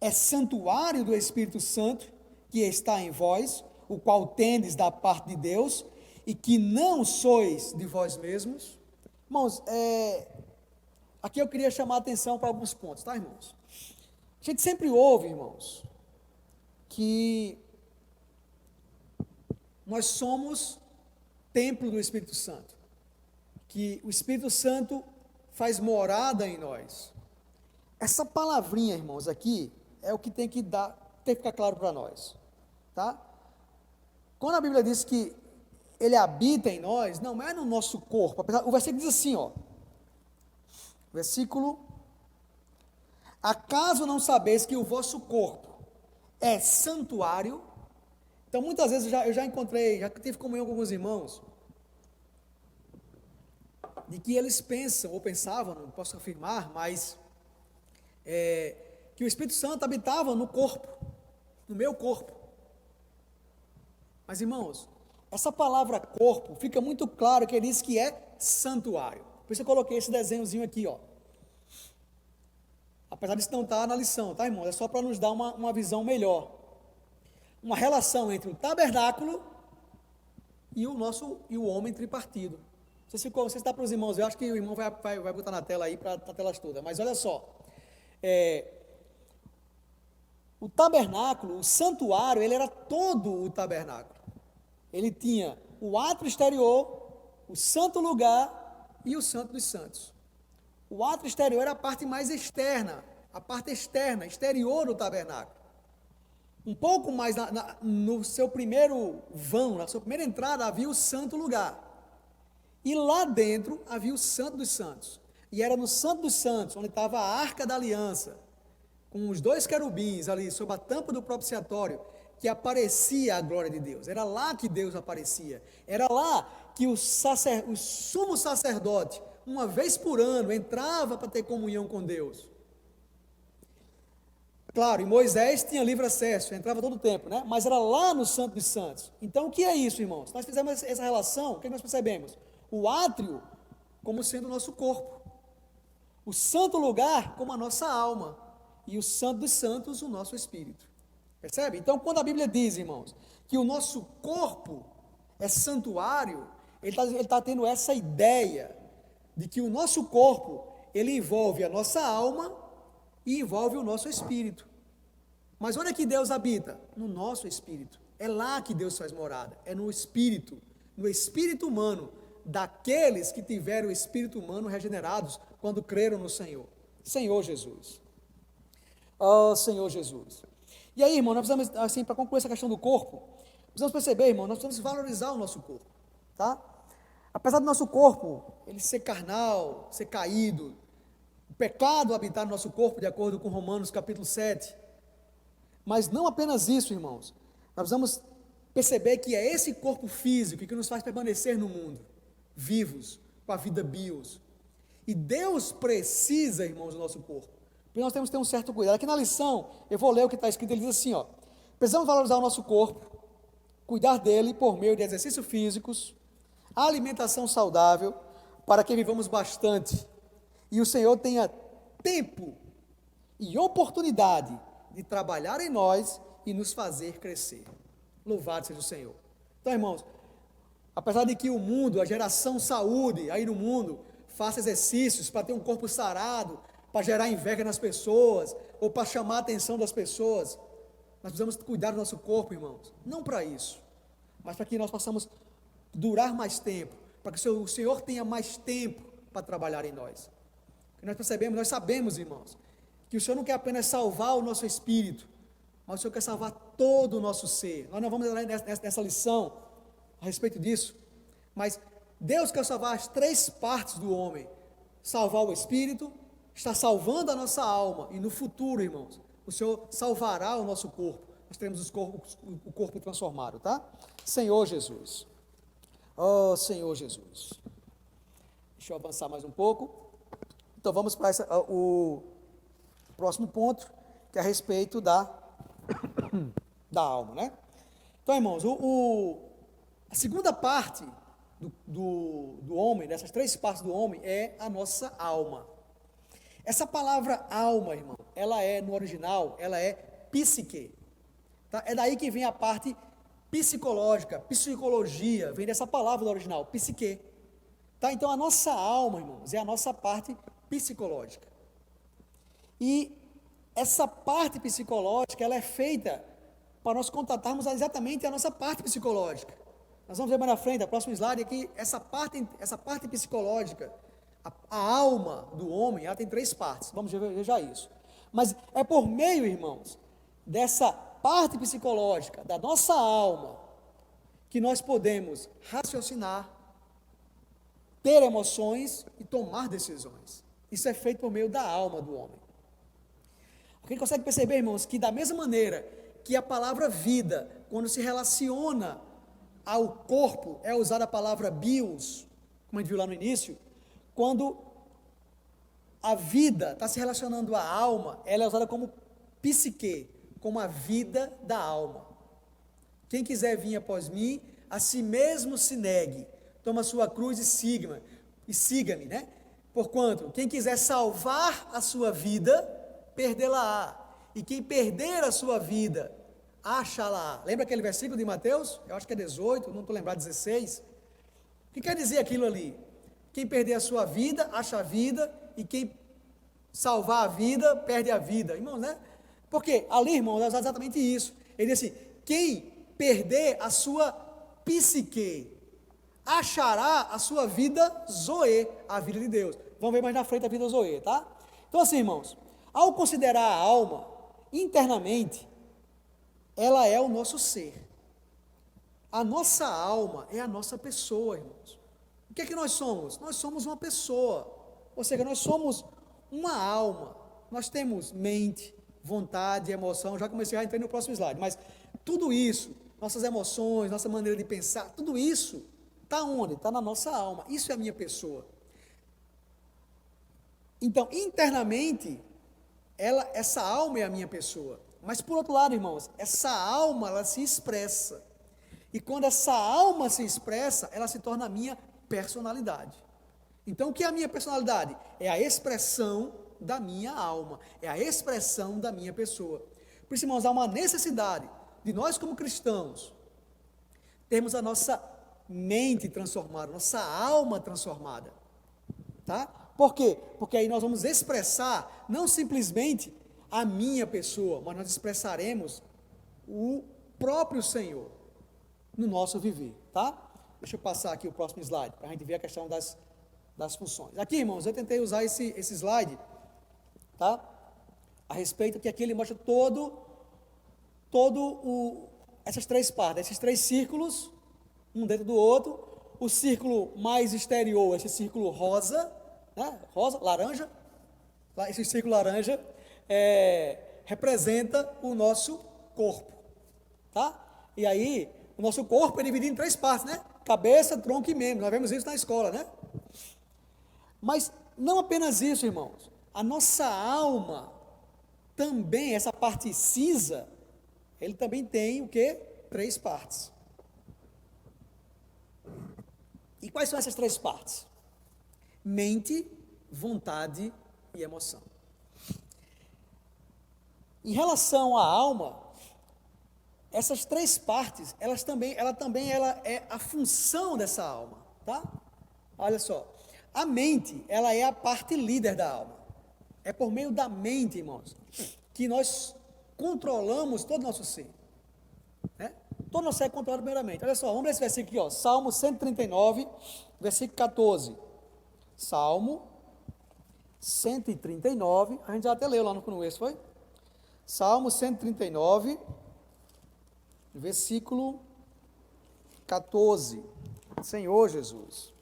é santuário do Espírito Santo que está em vós, o qual tendes da parte de Deus, e que não sois de vós mesmos? Irmãos, aqui eu queria chamar a atenção para alguns pontos, tá, irmãos? A gente sempre ouve, irmãos, que nós somos templo do Espírito Santo, que o Espírito Santo faz morada em nós. Essa palavrinha, irmãos, aqui é o que tem que ficar claro para nós, tá? Quando a Bíblia diz que Ele habita em nós, não é no nosso corpo. O versículo diz assim, ó, versículo: acaso não sabeis que o vosso corpo é santuário? Então, muitas vezes eu já tive comunhão com alguns irmãos, de que eles pensam, ou pensavam, não posso afirmar, mas que o Espírito Santo habitava no corpo, no meu corpo. Mas, irmãos, essa palavra corpo, fica muito claro que ele diz que é santuário. Por isso eu coloquei esse desenhozinho aqui, ó. Apesar disso não estar na lição, tá, irmãos? É só para nos dar uma visão melhor. Uma relação entre o tabernáculo e o homem tripartido. Não sei se está para os irmãos, eu acho que o irmão vai botar na tela aí, para a tela toda. Mas olha só, O tabernáculo, o santuário, ele era todo o tabernáculo. Ele tinha o átrio exterior, o santo lugar e o santo dos santos. O átrio exterior era a parte mais externa, a parte externa, exterior do tabernáculo. Um pouco mais no seu primeiro vão, na sua primeira entrada, havia o santo lugar. E lá dentro havia o santo dos santos. E era no santo dos santos, onde estava a arca da aliança, com os 2 querubins ali, sob a tampa do propiciatório, que aparecia a glória de Deus. Era lá que Deus aparecia. Era lá que o sumo sacerdote, uma vez por ano, entrava para ter comunhão com Deus. Claro, e Moisés tinha livre acesso, entrava todo o tempo, né? Mas era lá no Santo dos Santos. Então, o que é isso, irmãos? Se nós fizermos essa relação, o que nós percebemos? O átrio como sendo o nosso corpo. O santo lugar como a nossa alma. E o Santo dos Santos, o nosso espírito. Percebe? Então, quando a Bíblia diz, irmãos, que o nosso corpo é santuário, ele está tendo essa ideia de que o nosso corpo, ele envolve a nossa alma e envolve o nosso espírito. Mas onde é que Deus habita? No nosso espírito. É lá que Deus faz morada, é no espírito humano, daqueles que tiveram o espírito humano regenerados quando creram no Senhor. Senhor Jesus. Oh, Senhor Jesus. E aí, irmão, nós precisamos, assim, para concluir essa questão do corpo, precisamos perceber, irmão, nós precisamos valorizar o nosso corpo, tá? Apesar do nosso corpo, ele ser carnal, ser caído, o pecado habitar no nosso corpo, de acordo com Romanos capítulo 7, mas não apenas isso, irmãos, nós precisamos perceber que é esse corpo físico que nos faz permanecer no mundo, vivos, com a vida bios, e Deus precisa, irmãos, do nosso corpo, porque nós temos que ter um certo cuidado. Aqui na lição, eu vou ler o que está escrito, ele diz assim, ó, precisamos valorizar o nosso corpo, cuidar dele por meio de exercícios físicos, alimentação saudável, para que vivamos bastante, e o Senhor tenha tempo e oportunidade de trabalhar em nós e nos fazer crescer. Louvado seja o Senhor. Então, irmãos, apesar de que o mundo, a geração saúde aí no mundo, faça exercícios para ter um corpo sarado, para gerar inveja nas pessoas, ou para chamar a atenção das pessoas, nós precisamos cuidar do nosso corpo, irmãos, não para isso, mas para que nós possamos durar mais tempo, para que o Senhor tenha mais tempo para trabalhar em nós. E nós percebemos, nós sabemos, irmãos, que o Senhor não quer apenas salvar o nosso espírito, mas o Senhor quer salvar todo o nosso ser. Nós não vamos entrar nessa lição a respeito disso, mas Deus quer salvar as 3 partes do homem, salvar o espírito, está salvando a nossa alma, e no futuro, irmãos, o Senhor salvará o nosso corpo, nós teremos o corpo transformado, tá? Senhor Jesus, oh Senhor Jesus, deixa eu avançar mais um pouco. Então vamos para o próximo ponto, que é a respeito da alma, né? Então, irmãos, a segunda parte do homem, dessas 3 partes do homem, é a nossa alma. Essa palavra alma, irmão, ela é, no original, ela é psique. Tá? É daí que vem a parte psicológica, psicologia, vem dessa palavra do original, psique. Tá? Então, a nossa alma, irmãos, é a nossa parte psicológica. E essa parte psicológica, ela é feita para nós contatarmos exatamente a nossa parte psicológica. Nós vamos ver mais na frente, a próxima slide aqui, essa parte psicológica, a alma do homem, ela tem 3 partes, vamos ver já isso. Mas é por meio, irmãos, dessa parte psicológica, da nossa alma, que nós podemos raciocinar, ter emoções e tomar decisões. Isso é feito por meio da alma do homem. Porque consegue perceber, irmãos, que da mesma maneira que a palavra vida, quando se relaciona ao corpo, é usada a palavra bios, como a gente viu lá no início, quando a vida está se relacionando à alma, ela é usada como psique, como a vida da alma. Quem quiser vir após mim, a si mesmo se negue, toma sua cruz e siga-me, né? Porquanto, quem quiser salvar a sua vida, perdê-la-á. E quem perder a sua vida, acha-la. Lembra aquele versículo de Mateus? Eu acho que é 18, não estou lembrado, 16. O que quer dizer aquilo ali? Quem perder a sua vida, acha a vida, e quem salvar a vida, perde a vida. Irmãos, né? Porque ali, irmãos, é exatamente isso. Ele diz assim: quem perder a sua psique, achará a sua vida zoe, a vida de Deus. Vamos ver mais na frente a vida zoe, tá? Então assim, irmãos, ao considerar a alma internamente, ela é o nosso ser. A nossa alma é a nossa pessoa, irmãos. O que é que nós somos? Nós somos uma pessoa. Ou seja, nós somos uma alma. Nós temos mente, vontade, emoção. Já comecei a entrar no próximo slide. Mas tudo isso, nossas emoções, nossa maneira de pensar, tudo isso está onde? Está na nossa alma. Isso é a minha pessoa. Então, internamente, essa alma é a minha pessoa. Mas por outro lado, irmãos, essa alma, ela se expressa. E quando essa alma se expressa, ela se torna a minha personalidade. Então, o que é a minha personalidade? É a expressão da minha alma, é a expressão da minha pessoa. Por isso, irmãos, há uma necessidade de nós, como cristãos, termos a nossa mente transformada, nossa alma transformada. Tá? Por quê? Porque aí nós vamos expressar não simplesmente a minha pessoa, mas nós expressaremos o próprio Senhor no nosso viver, tá? Deixa eu passar aqui o próximo slide, para a gente ver a questão das funções. Aqui, irmãos, eu tentei usar esse slide, tá? A respeito que aqui ele mostra essas três partes, esses três círculos, um dentro do outro. O círculo mais exterior, esse círculo rosa, né? Rosa, laranja, esse círculo laranja representa o nosso corpo, tá? E aí, o nosso corpo é dividido em três partes, né? Cabeça, tronco e membro. Nós vemos isso na escola, né? Mas não apenas isso, irmãos. A nossa alma também, essa parte cinza, ele também tem o quê? Três partes. E quais são essas três partes? Mente, vontade e emoção. Em relação à alma, essas três partes, ela é a função dessa alma, tá? Olha só, a mente, ela é a parte líder da alma. É por meio da mente, irmãos, que nós controlamos todo o nosso ser. Né? Todo o nosso ser é controlado primeiramente. Olha só, vamos ler esse versículo aqui, ó, Salmo 139, versículo 14. Salmo 139, a gente já até leu lá no começo, foi? Salmo 139, versículo 14. Senhor Jesus.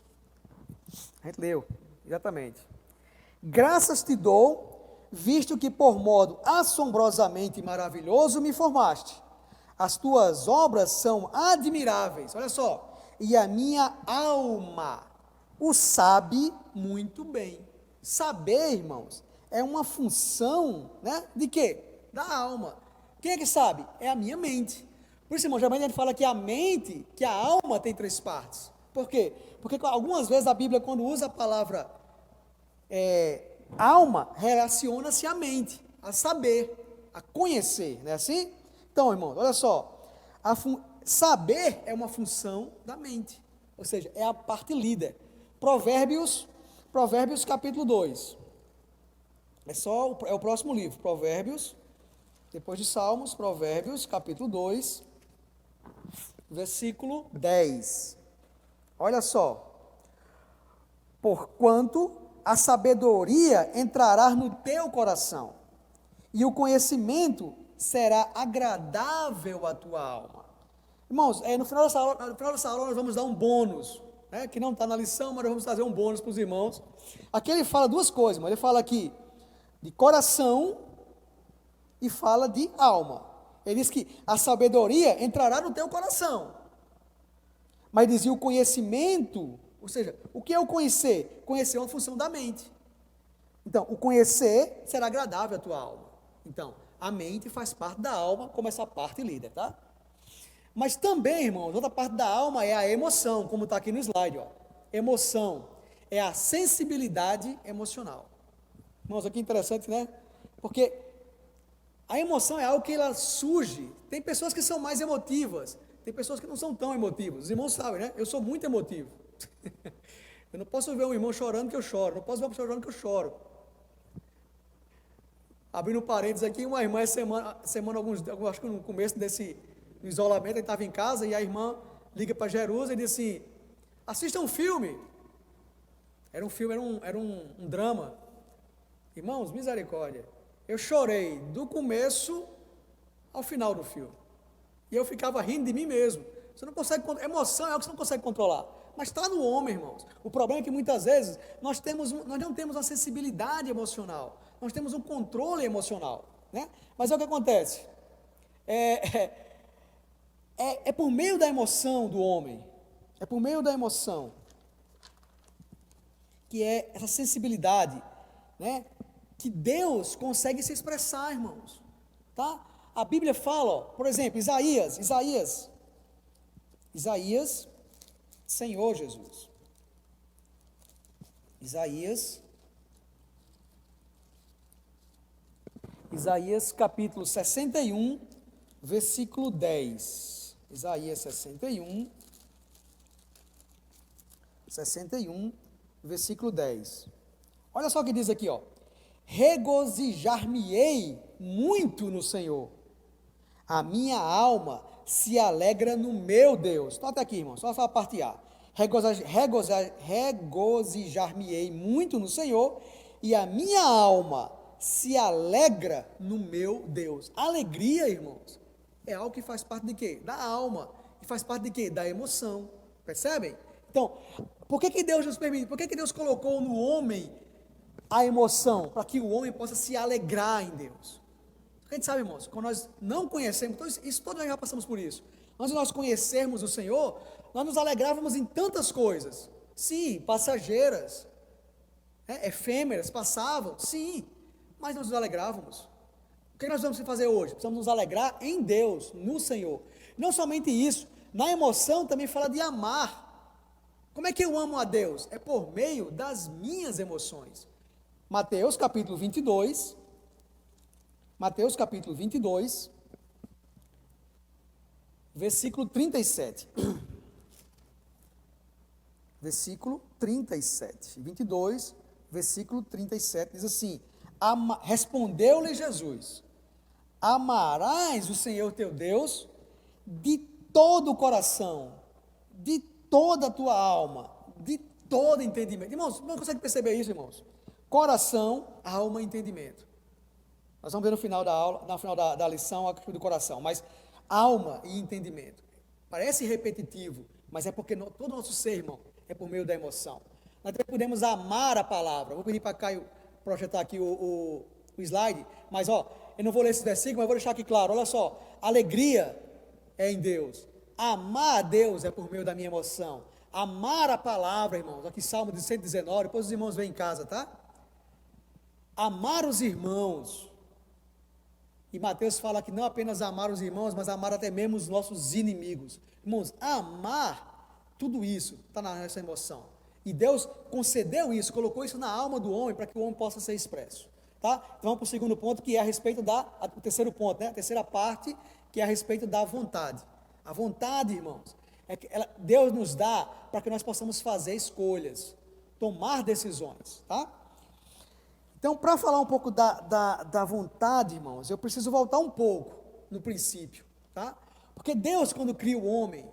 A gente leu, exatamente. Graças te dou, visto que por modo assombrosamente maravilhoso me formaste. As tuas obras são admiráveis. Olha só. E a minha alma o sabe muito bem. Saber, irmãos, é uma função, né? De quê? Da alma. Quem é que sabe? É a minha mente. Por isso, irmão, geralmente a gente fala que a mente, que a alma tem três partes. Por quê? Porque algumas vezes a Bíblia, quando usa a palavra alma, relaciona-se à mente, a saber, a conhecer, não é assim? Então, irmão, olha só, saber é uma função da mente, ou seja, é a parte líder. Provérbios capítulo 2, é o próximo livro, Provérbios, depois de Salmos, Provérbios capítulo 2, versículo 10, olha só, porquanto a sabedoria entrará no teu coração, e o conhecimento será agradável à tua alma. Irmãos, no final dessa aula nós vamos dar um bônus, né, que não está na lição, mas nós vamos trazer um bônus para os irmãos. Aqui ele fala duas coisas, mas ele fala aqui de coração e fala de alma. Ele diz que a sabedoria entrará no teu coração, mas dizia o conhecimento. Ou seja, o que é o conhecer? Conhecer é uma função da mente. Então, o conhecer será agradável à tua alma. Então, a mente faz parte da alma como essa parte líder, tá? Mas também, irmãos, outra parte da alma é a emoção, como está aqui no slide, ó. Emoção é a sensibilidade emocional. Irmãos, aqui interessante, né? Porque a emoção é algo que ela surge. Tem pessoas que são mais emotivas, tem pessoas que não são tão emotivas. Os irmãos sabem, né? Eu sou muito emotivo. Eu não posso ver um irmão chorando que eu choro, não posso ver uma pessoa chorando que eu choro. Abrindo parênteses aqui, uma irmã, acho que no começo desse isolamento, ele estava em casa e a irmã liga para Jerusa e diz assim: assista um filme. Era um filme, era um drama. Irmãos, misericórdia. Eu chorei do começo ao final do filme. E eu ficava rindo de mim mesmo. Você não consegue, emoção é algo que você não consegue controlar. Mas está no homem, irmãos. O problema é que muitas vezes nós não temos uma sensibilidade emocional. Nós temos um controle emocional, né? Mas é o que acontece. É por meio da emoção do homem. É por meio da emoção. Que é essa sensibilidade, né? Que Deus consegue se expressar, irmãos. Tá? A Bíblia fala, ó, por exemplo, Isaías, Senhor Jesus. Isaías capítulo 61, versículo 10. Isaías 61, versículo 10. Olha só o que diz aqui, ó. Regozijar-me-ei muito no Senhor. A minha alma se alegra no meu Deus. Nota aqui, irmão, só a parte A. Regozijar-me-ei muito no Senhor, e a minha alma se alegra no meu Deus. Alegria, irmãos, é algo que faz parte de quê? Da alma. E faz parte de quê? Da emoção. Percebem? Então, por que Deus nos permite? Por que Deus colocou no homem a emoção? Para que o homem possa se alegrar em Deus. A gente sabe, irmãos, quando nós não conhecemos, então isso todos nós já passamos por isso. Antes de nós conhecermos o Senhor, nós nos alegrávamos em tantas coisas. Sim, passageiras, efêmeras, passavam, sim, mas nós nos alegrávamos. O que nós vamos fazer hoje? Precisamos nos alegrar em Deus, no Senhor. Não somente isso, na emoção também fala de amar. Como é que eu amo a Deus? É por meio das minhas emoções. Mateus capítulo 22, versículo 37. Versículo 37. 22, versículo 37, diz assim: respondeu-lhe Jesus: amarás o Senhor teu Deus de todo o coração, de toda a tua alma, de todo entendimento. Irmãos, não consegue perceber isso, irmãos? Coração, alma e entendimento. Nós vamos ver no final da aula, no final da lição, a questão do coração, mas alma e entendimento. Parece repetitivo, mas é porque todo o nosso ser, irmão, é por meio da emoção. Nós também podemos amar a palavra. Vou pedir para Caio projetar aqui o slide, mas eu não vou ler esse versículo, mas vou deixar aqui claro. Olha só, alegria é em Deus. Amar a Deus é por meio da minha emoção. Amar a palavra, irmãos, aqui Salmo 119, depois os irmãos vêm em casa, tá? Amar os irmãos. E Mateus fala que não apenas amar os irmãos, mas amar até mesmo os nossos inimigos. Irmãos, amar, tudo isso está nessa emoção. E Deus concedeu isso, colocou isso na alma do homem para que o homem possa ser expresso. Tá? Então vamos para o segundo ponto, que é a respeito o terceiro ponto, né? A terceira parte, que é a respeito da vontade. A vontade, irmãos, Deus nos dá para que nós possamos fazer escolhas, tomar decisões, tá? Então, para falar um pouco da vontade, irmãos, eu preciso voltar um pouco no princípio, tá? Porque Deus, quando cria o homem,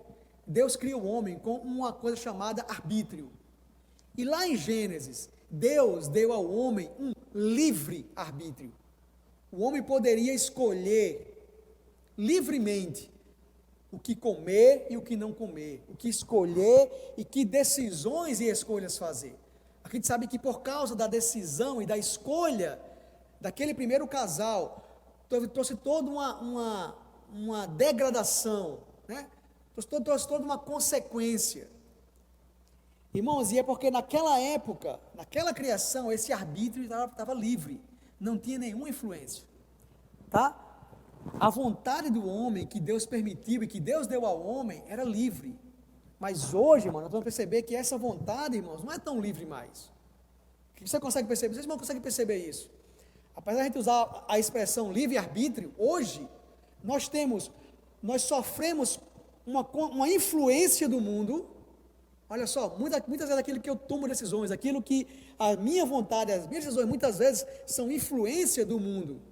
Deus cria o homem com uma coisa chamada arbítrio. E lá em Gênesis, Deus deu ao homem um livre arbítrio. O homem poderia escolher livremente o que comer e o que não comer, o que escolher e que decisões e escolhas fazer. A gente sabe que por causa da decisão e da escolha daquele primeiro casal, trouxe toda uma degradação, né? Trouxe toda uma consequência. Irmãos, e é porque naquela época, naquela criação, esse arbítrio estava livre, não tinha nenhuma influência, tá? A vontade do homem que Deus permitiu e que Deus deu ao homem era livre. Mas hoje, irmão, nós vamos perceber que essa vontade, irmãos, não é tão livre mais. O que você consegue perceber? Vocês não conseguem perceber isso? Apesar de a gente usar a expressão livre-arbítrio, hoje nós sofremos uma influência do mundo Olha só, muitas vezes aquilo que eu tomo decisões, aquilo que a minha vontade, as minhas decisões, muitas vezes são influência do mundo,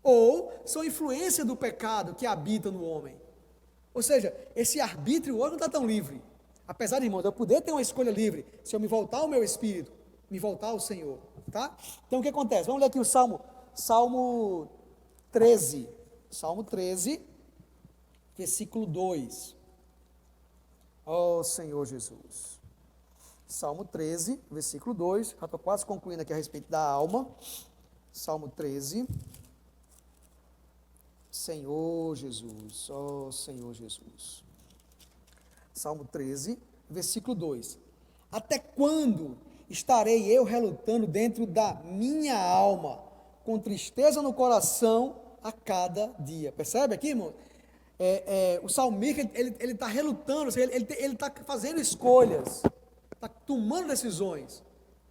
ou são influência do pecado que habita no homem. Ou seja, esse arbítrio hoje não está tão livre. Apesar de, irmãos, eu poder ter uma escolha livre, se eu me voltar ao meu espírito, me voltar ao Senhor, tá? Então o que acontece? Vamos ler aqui o Salmo 13, versículo 2. Ó Senhor Jesus. Salmo 13, versículo 2, já estou quase concluindo aqui a respeito da alma. Salmo 13. Senhor Jesus, ó Senhor Jesus. Salmo 13, versículo 2. Até quando estarei eu relutando dentro da minha alma, com tristeza no coração a cada dia? Percebe aqui, irmão? O salmista, ele está relutando, ele está fazendo escolhas, está tomando decisões,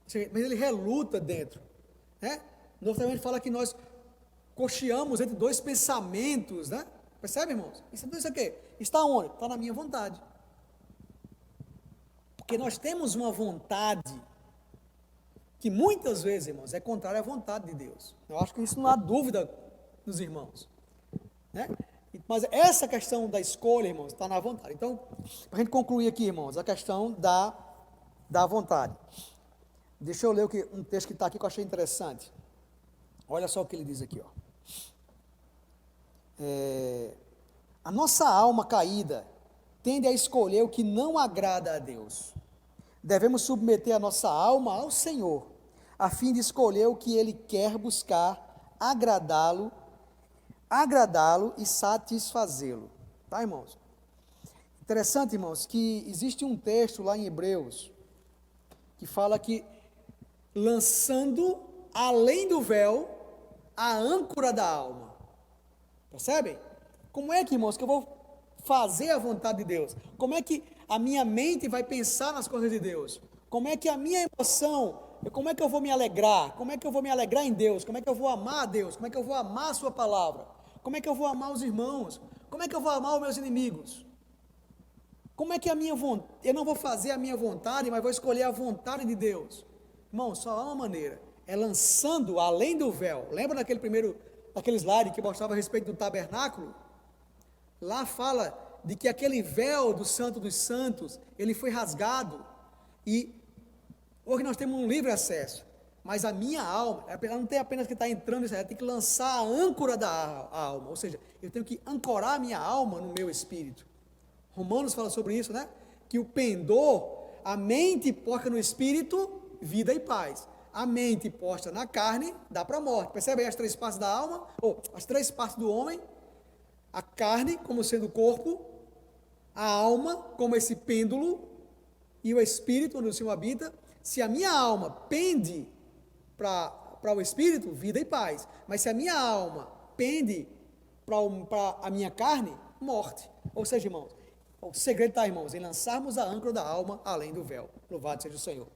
mas ele reluta dentro, né? Novo Testamento fala que nós cocheamos entre dois pensamentos, né? Percebe, irmãos? Isso é o quê? Está onde? Está na minha vontade. Porque nós temos uma vontade que muitas vezes, irmãos, é contrária à vontade de Deus. Eu acho que isso não há dúvida nos irmãos, né? Mas essa questão da escolha, irmãos, está na vontade. Então, para a gente concluir aqui, irmãos, a questão da vontade. Deixa eu ler um texto que está aqui que eu achei interessante. Olha só o que ele diz aqui, ó. A nossa alma caída tende a escolher o que não agrada a Deus. Devemos submeter a nossa alma ao Senhor, a fim de escolher o que Ele quer buscar, agradá-lo e satisfazê-lo. Tá, irmãos? Interessante, irmãos, que existe um texto lá em Hebreus, que fala que lançando além do véu a âncora da alma. Percebem? Como é que, irmãos, que eu vou fazer a vontade de Deus? Como é que a minha mente vai pensar nas coisas de Deus? Como é que a minha emoção, como é que eu vou me alegrar? Como é que eu vou me alegrar em Deus? Como é que eu vou amar a Deus? Como é que eu vou amar a sua palavra? Como é que eu vou amar os irmãos? Como é que eu vou amar os meus inimigos? Como é que eu não vou fazer a minha vontade, mas vou escolher a vontade de Deus? Irmão, só há uma maneira, é lançando além do véu. Lembra daquele slide que mostrava a respeito do tabernáculo? Lá fala de que aquele véu do Santo dos Santos, ele foi rasgado, e hoje nós temos um livre acesso, mas a minha alma, ela não tem apenas que estar entrando, ela tem que lançar a âncora da alma, ou seja, eu tenho que ancorar a minha alma no meu espírito. Romanos fala sobre isso, né? Que o pendor, a mente posta no espírito, vida e paz. A mente posta na carne, dá para a morte. Percebe aí as três partes da alma, ou as três partes do homem? A carne, como sendo o corpo, a alma, como esse pêndulo, e o espírito, onde o Senhor habita. Se a minha alma pende para o espírito, vida e paz. Mas se a minha alma pende para a minha carne, morte. Ou seja, irmãos, o segredo está, irmãos, em lançarmos a âncora da alma além do véu. Louvado seja o Senhor.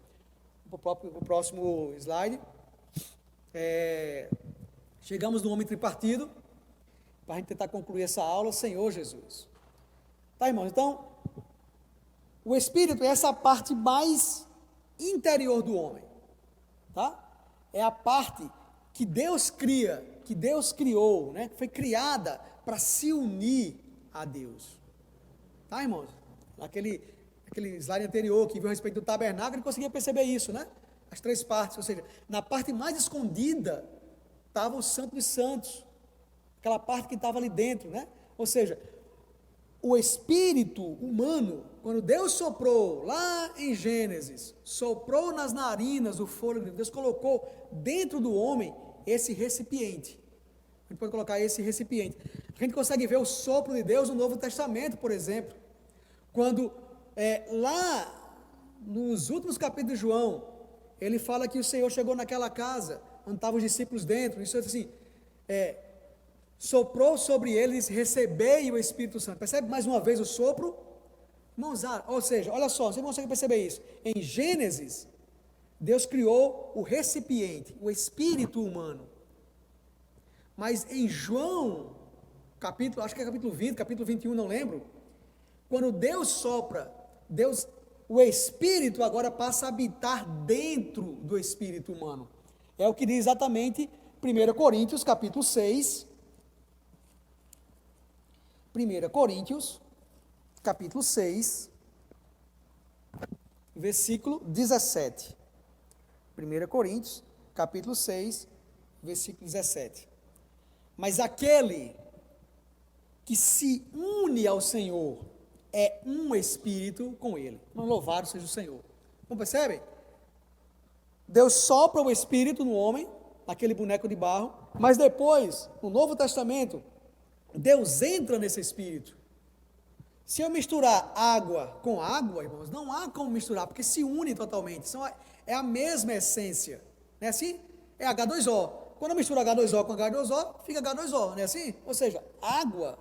O próximo slide. Chegamos no homem tripartido, para a gente tentar concluir essa aula, Senhor Jesus. Tá, irmãos? Então, o espírito é essa parte mais interior do homem, tá? É a parte que Deus cria, que Deus criou, né? Foi criada para se unir a Deus. Tá, irmãos? Aquele slide anterior que viu a respeito do tabernáculo, ele conseguia perceber isso, né? As três partes, ou seja, na parte mais escondida estava o Santo dos Santos, aquela parte que estava ali dentro, né? Ou seja, o espírito humano, quando Deus soprou lá em Gênesis, soprou nas narinas o fôlego de Deus, colocou dentro do homem esse recipiente. A gente pode colocar esse recipiente. A gente consegue ver o sopro de Deus no Novo Testamento, por exemplo, quando lá nos últimos capítulos de João, ele fala que o Senhor chegou naquela casa, onde estavam os discípulos dentro, isso assim, soprou sobre eles, recebei o Espírito Santo. Percebe mais uma vez o sopro? Irmãos, ou seja, olha só, você consegue perceber isso? Em Gênesis, Deus criou o recipiente, o espírito humano. Mas em João, acho que é capítulo 20, capítulo 21, não lembro, quando Deus sopra, Deus o espírito agora passa a habitar dentro do espírito humano. É o que diz exatamente 1 Coríntios, capítulo 6. 1 Coríntios, capítulo 6, versículo 17. 1 Coríntios, capítulo 6, versículo 17. Mas aquele que se une ao Senhor é um espírito com ele. Louvado seja o Senhor. Não percebem? Deus sopra o espírito no homem, naquele boneco de barro, mas depois, no Novo Testamento, Deus entra nesse espírito. Se eu misturar água com água, irmãos, não há como misturar, porque se une totalmente. É a mesma essência. Não é assim? É H2O. Quando eu misturo H2O com H2O, fica H2O, não é assim? Ou seja, água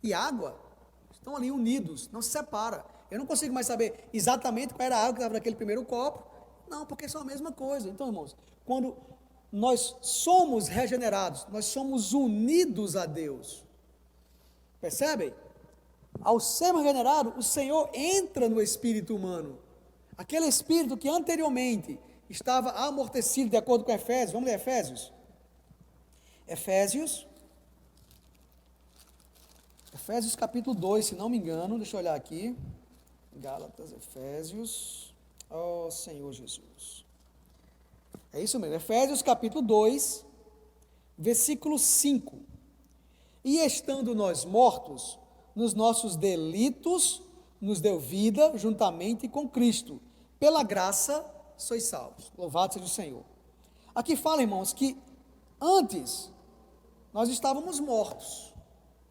e água estão ali unidos, não se separa. Eu não consigo mais saber exatamente qual era a água que estava naquele primeiro copo. Não, porque são a mesma coisa. Então, irmãos, quando nós somos regenerados, nós somos unidos a Deus. Percebem? Ao sermos regenerados, o Senhor entra no espírito humano. Aquele espírito que anteriormente estava amortecido, de acordo com Efésios. Vamos ler Efésios? Efésios capítulo 2, se não me engano, deixa eu olhar aqui. Gálatas, Efésios. Oh, Senhor Jesus. É isso mesmo, Efésios capítulo 2, versículo 5. E estando nós mortos nos nossos delitos, nos deu vida juntamente com Cristo. Pela graça sois salvos. Louvado seja o Senhor. Aqui fala, irmãos, que antes nós estávamos mortos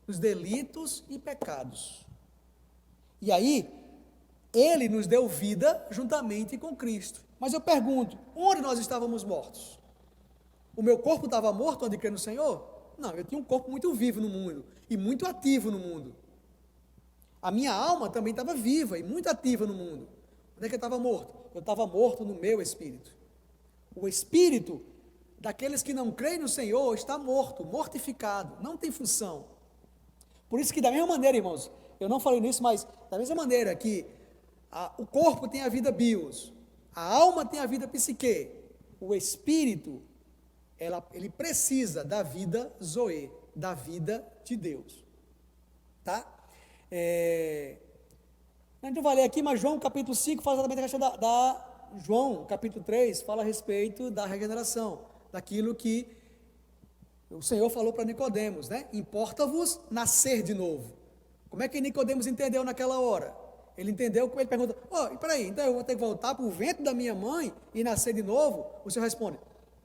nos delitos e pecados. E aí, Ele nos deu vida juntamente com Cristo. Mas eu pergunto, onde nós estávamos mortos? O meu corpo estava morto antes de crer no Senhor? Não, eu tinha um corpo muito vivo no mundo e muito ativo no mundo. A minha alma também estava viva e muito ativa no mundo. Onde é que eu estava morto? Eu estava morto no meu espírito. O espírito daqueles que não creem no Senhor está morto, mortificado, não tem função. Por isso que da mesma maneira, irmãos, eu não falei nisso, mas da mesma maneira que o corpo tem a vida bios, a alma tem a vida psique, o espírito, ele precisa da vida zoe, da vida de Deus. Tá? A gente vai ler aqui, mas João capítulo 5 fala exatamente a questão João capítulo 3 fala a respeito da regeneração, daquilo que o Senhor falou para Nicodemos, né? Importa-vos nascer de novo. Como é que Nicodemos entendeu naquela hora? Ele entendeu, ele pergunta, peraí, então eu vou ter que voltar para o ventre da minha mãe e nascer de novo? O Senhor responde,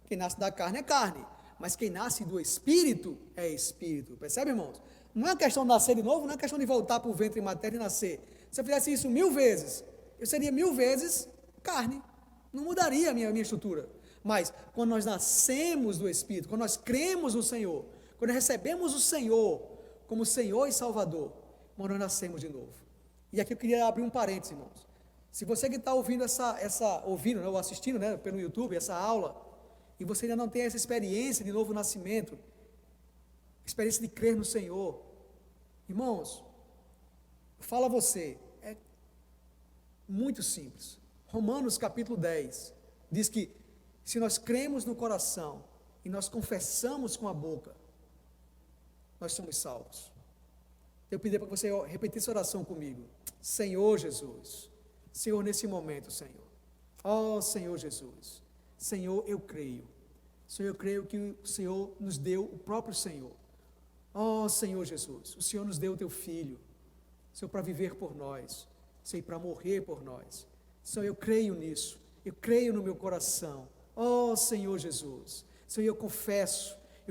quem nasce da carne é carne, mas quem nasce do Espírito é Espírito. Percebe, irmãos? Não é questão de nascer de novo, não é questão de voltar para o ventre materno e nascer. Se eu fizesse isso 1000 vezes, eu seria 1000 vezes carne. Não mudaria a minha estrutura. Mas quando nós nascemos do Espírito, quando nós cremos no Senhor, quando recebemos o Senhor como Senhor e Salvador, nós nascemos de novo. E aqui eu queria abrir um parênteses, irmãos. Se você que está ouvindo ouvindo, né, ou assistindo, né, pelo YouTube, essa aula, e você ainda não tem essa experiência de novo nascimento, experiência de crer no Senhor, irmãos, fala a você, é muito simples. Romanos capítulo 10 diz que se nós cremos no coração e nós confessamos com a boca, nós somos salvos. Eu pedi para você repetir essa oração comigo. Senhor Jesus, Senhor, nesse momento, Senhor. Ó Senhor Jesus, Senhor, eu creio. Senhor, eu creio que o Senhor nos deu o próprio Senhor. Ó Senhor Jesus, o Senhor nos deu o teu Filho, Senhor, para viver por nós, Senhor, para morrer por nós. Senhor, eu creio nisso, eu creio no meu coração. Ó Senhor Jesus, Senhor, eu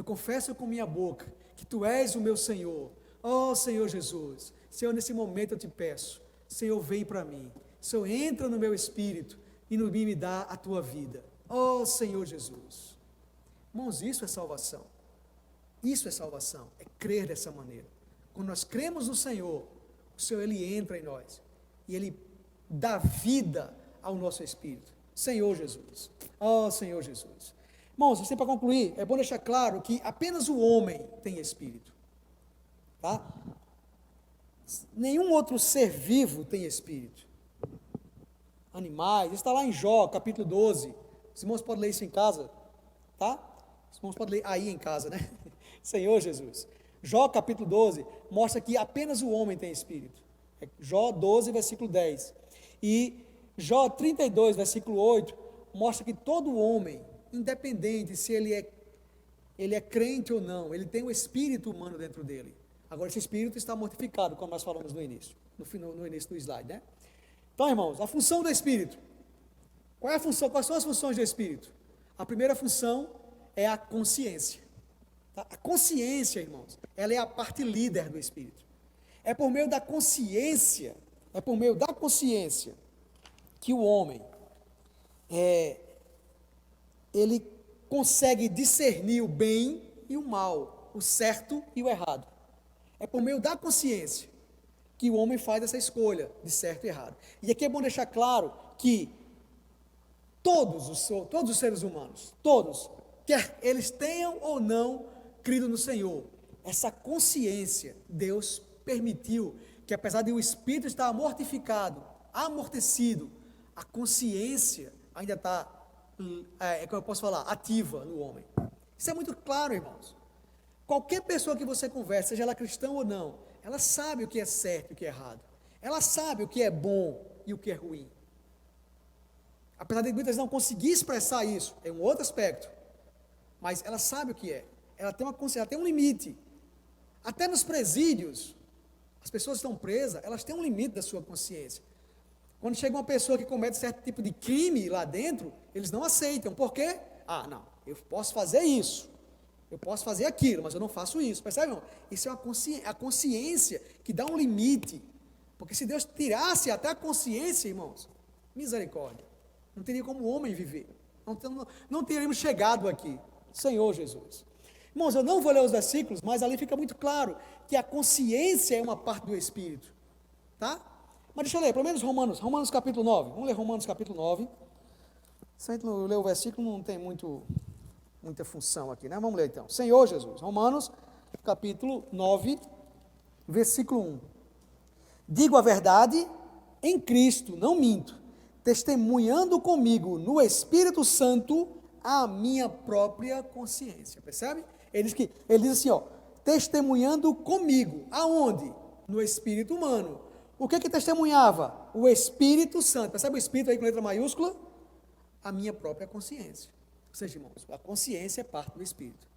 confesso com minha boca que Tu és o meu Senhor. Ó Senhor Jesus, Senhor, nesse momento eu te peço, Senhor, vem para mim, Senhor, entra no meu espírito e no me dá a Tua vida. Ó Senhor Jesus. Irmãos, isso é salvação. Isso é salvação, é crer dessa maneira. Quando nós cremos no Senhor, o Senhor, Ele entra em nós e Ele dá vida ao nosso espírito. Senhor Jesus, ó Senhor Jesus. Irmãos, assim para concluir, é bom deixar claro que apenas o homem tem espírito, tá? Nenhum outro ser vivo tem espírito. animais. Isso está lá em Jó, capítulo 12. Os irmãos podem ler isso em casa, tá? Os irmãos podem ler aí em casa, né? Senhor Jesus. Jó, capítulo 12, mostra que apenas o homem tem espírito. É Jó 12, versículo 10. E Jó 32, versículo 8, mostra que todo homem, independente se ele é crente ou não, ele tem o espírito humano dentro dele. Agora, esse espírito está mortificado, como nós falamos no início, no início do slide, né? Então, irmãos, a função do espírito. Qual é a função? Quais são as funções do espírito? A primeira função é a consciência. Tá? A consciência, irmãos, ela é a parte líder do espírito. É por meio da consciência, que o homem, ele consegue discernir o bem e o mal, o certo e o errado. É por meio da consciência que o homem faz essa escolha de certo e errado. E aqui é bom deixar claro que todos os seres humanos, todos, quer eles tenham ou não crido no Senhor, essa consciência, Deus permitiu que, apesar de o espírito estar mortificado, amortecido, a consciência ainda está, como eu posso falar, ativa no homem. Isso é muito claro, irmãos. Qualquer pessoa que você converse, seja ela cristã ou não, ela sabe o que é certo e o que é errado. Ela sabe o que é bom e o que é ruim. Apesar de muitas não conseguir expressar isso, é um outro aspecto. Mas ela sabe o que é. Ela tem uma consciência, ela tem um limite. Até nos presídios, as pessoas estão presas, elas têm um limite da sua consciência. Quando chega uma pessoa que comete certo tipo de crime lá dentro, eles não aceitam. Por quê? Ah, não, eu posso fazer isso, eu posso fazer aquilo, mas eu não faço isso. Percebe, irmão? Isso é a consciência que dá um limite. Porque se Deus tirasse até a consciência, irmãos, misericórdia, não teria como o homem viver. Não teríamos chegado aqui. Senhor Jesus. Irmãos, eu não vou ler os versículos, mas ali fica muito claro que a consciência é uma parte do Espírito. Tá? Mas deixa eu ler, pelo menos Romanos capítulo 9. Vamos ler Romanos capítulo 9. Se a gente não ler o versículo, não tem muita função aqui, né? Vamos ler então. Senhor Jesus, Romanos capítulo 9, versículo 1. Digo a verdade em Cristo, não minto, testemunhando comigo no Espírito Santo a minha própria consciência. Percebe? Ele diz assim, ó, testemunhando comigo. Aonde? No espírito humano. O que testemunhava? O Espírito Santo. Percebe o Espírito aí com letra maiúscula? A minha própria consciência. Ou seja, irmãos, a consciência é parte do Espírito.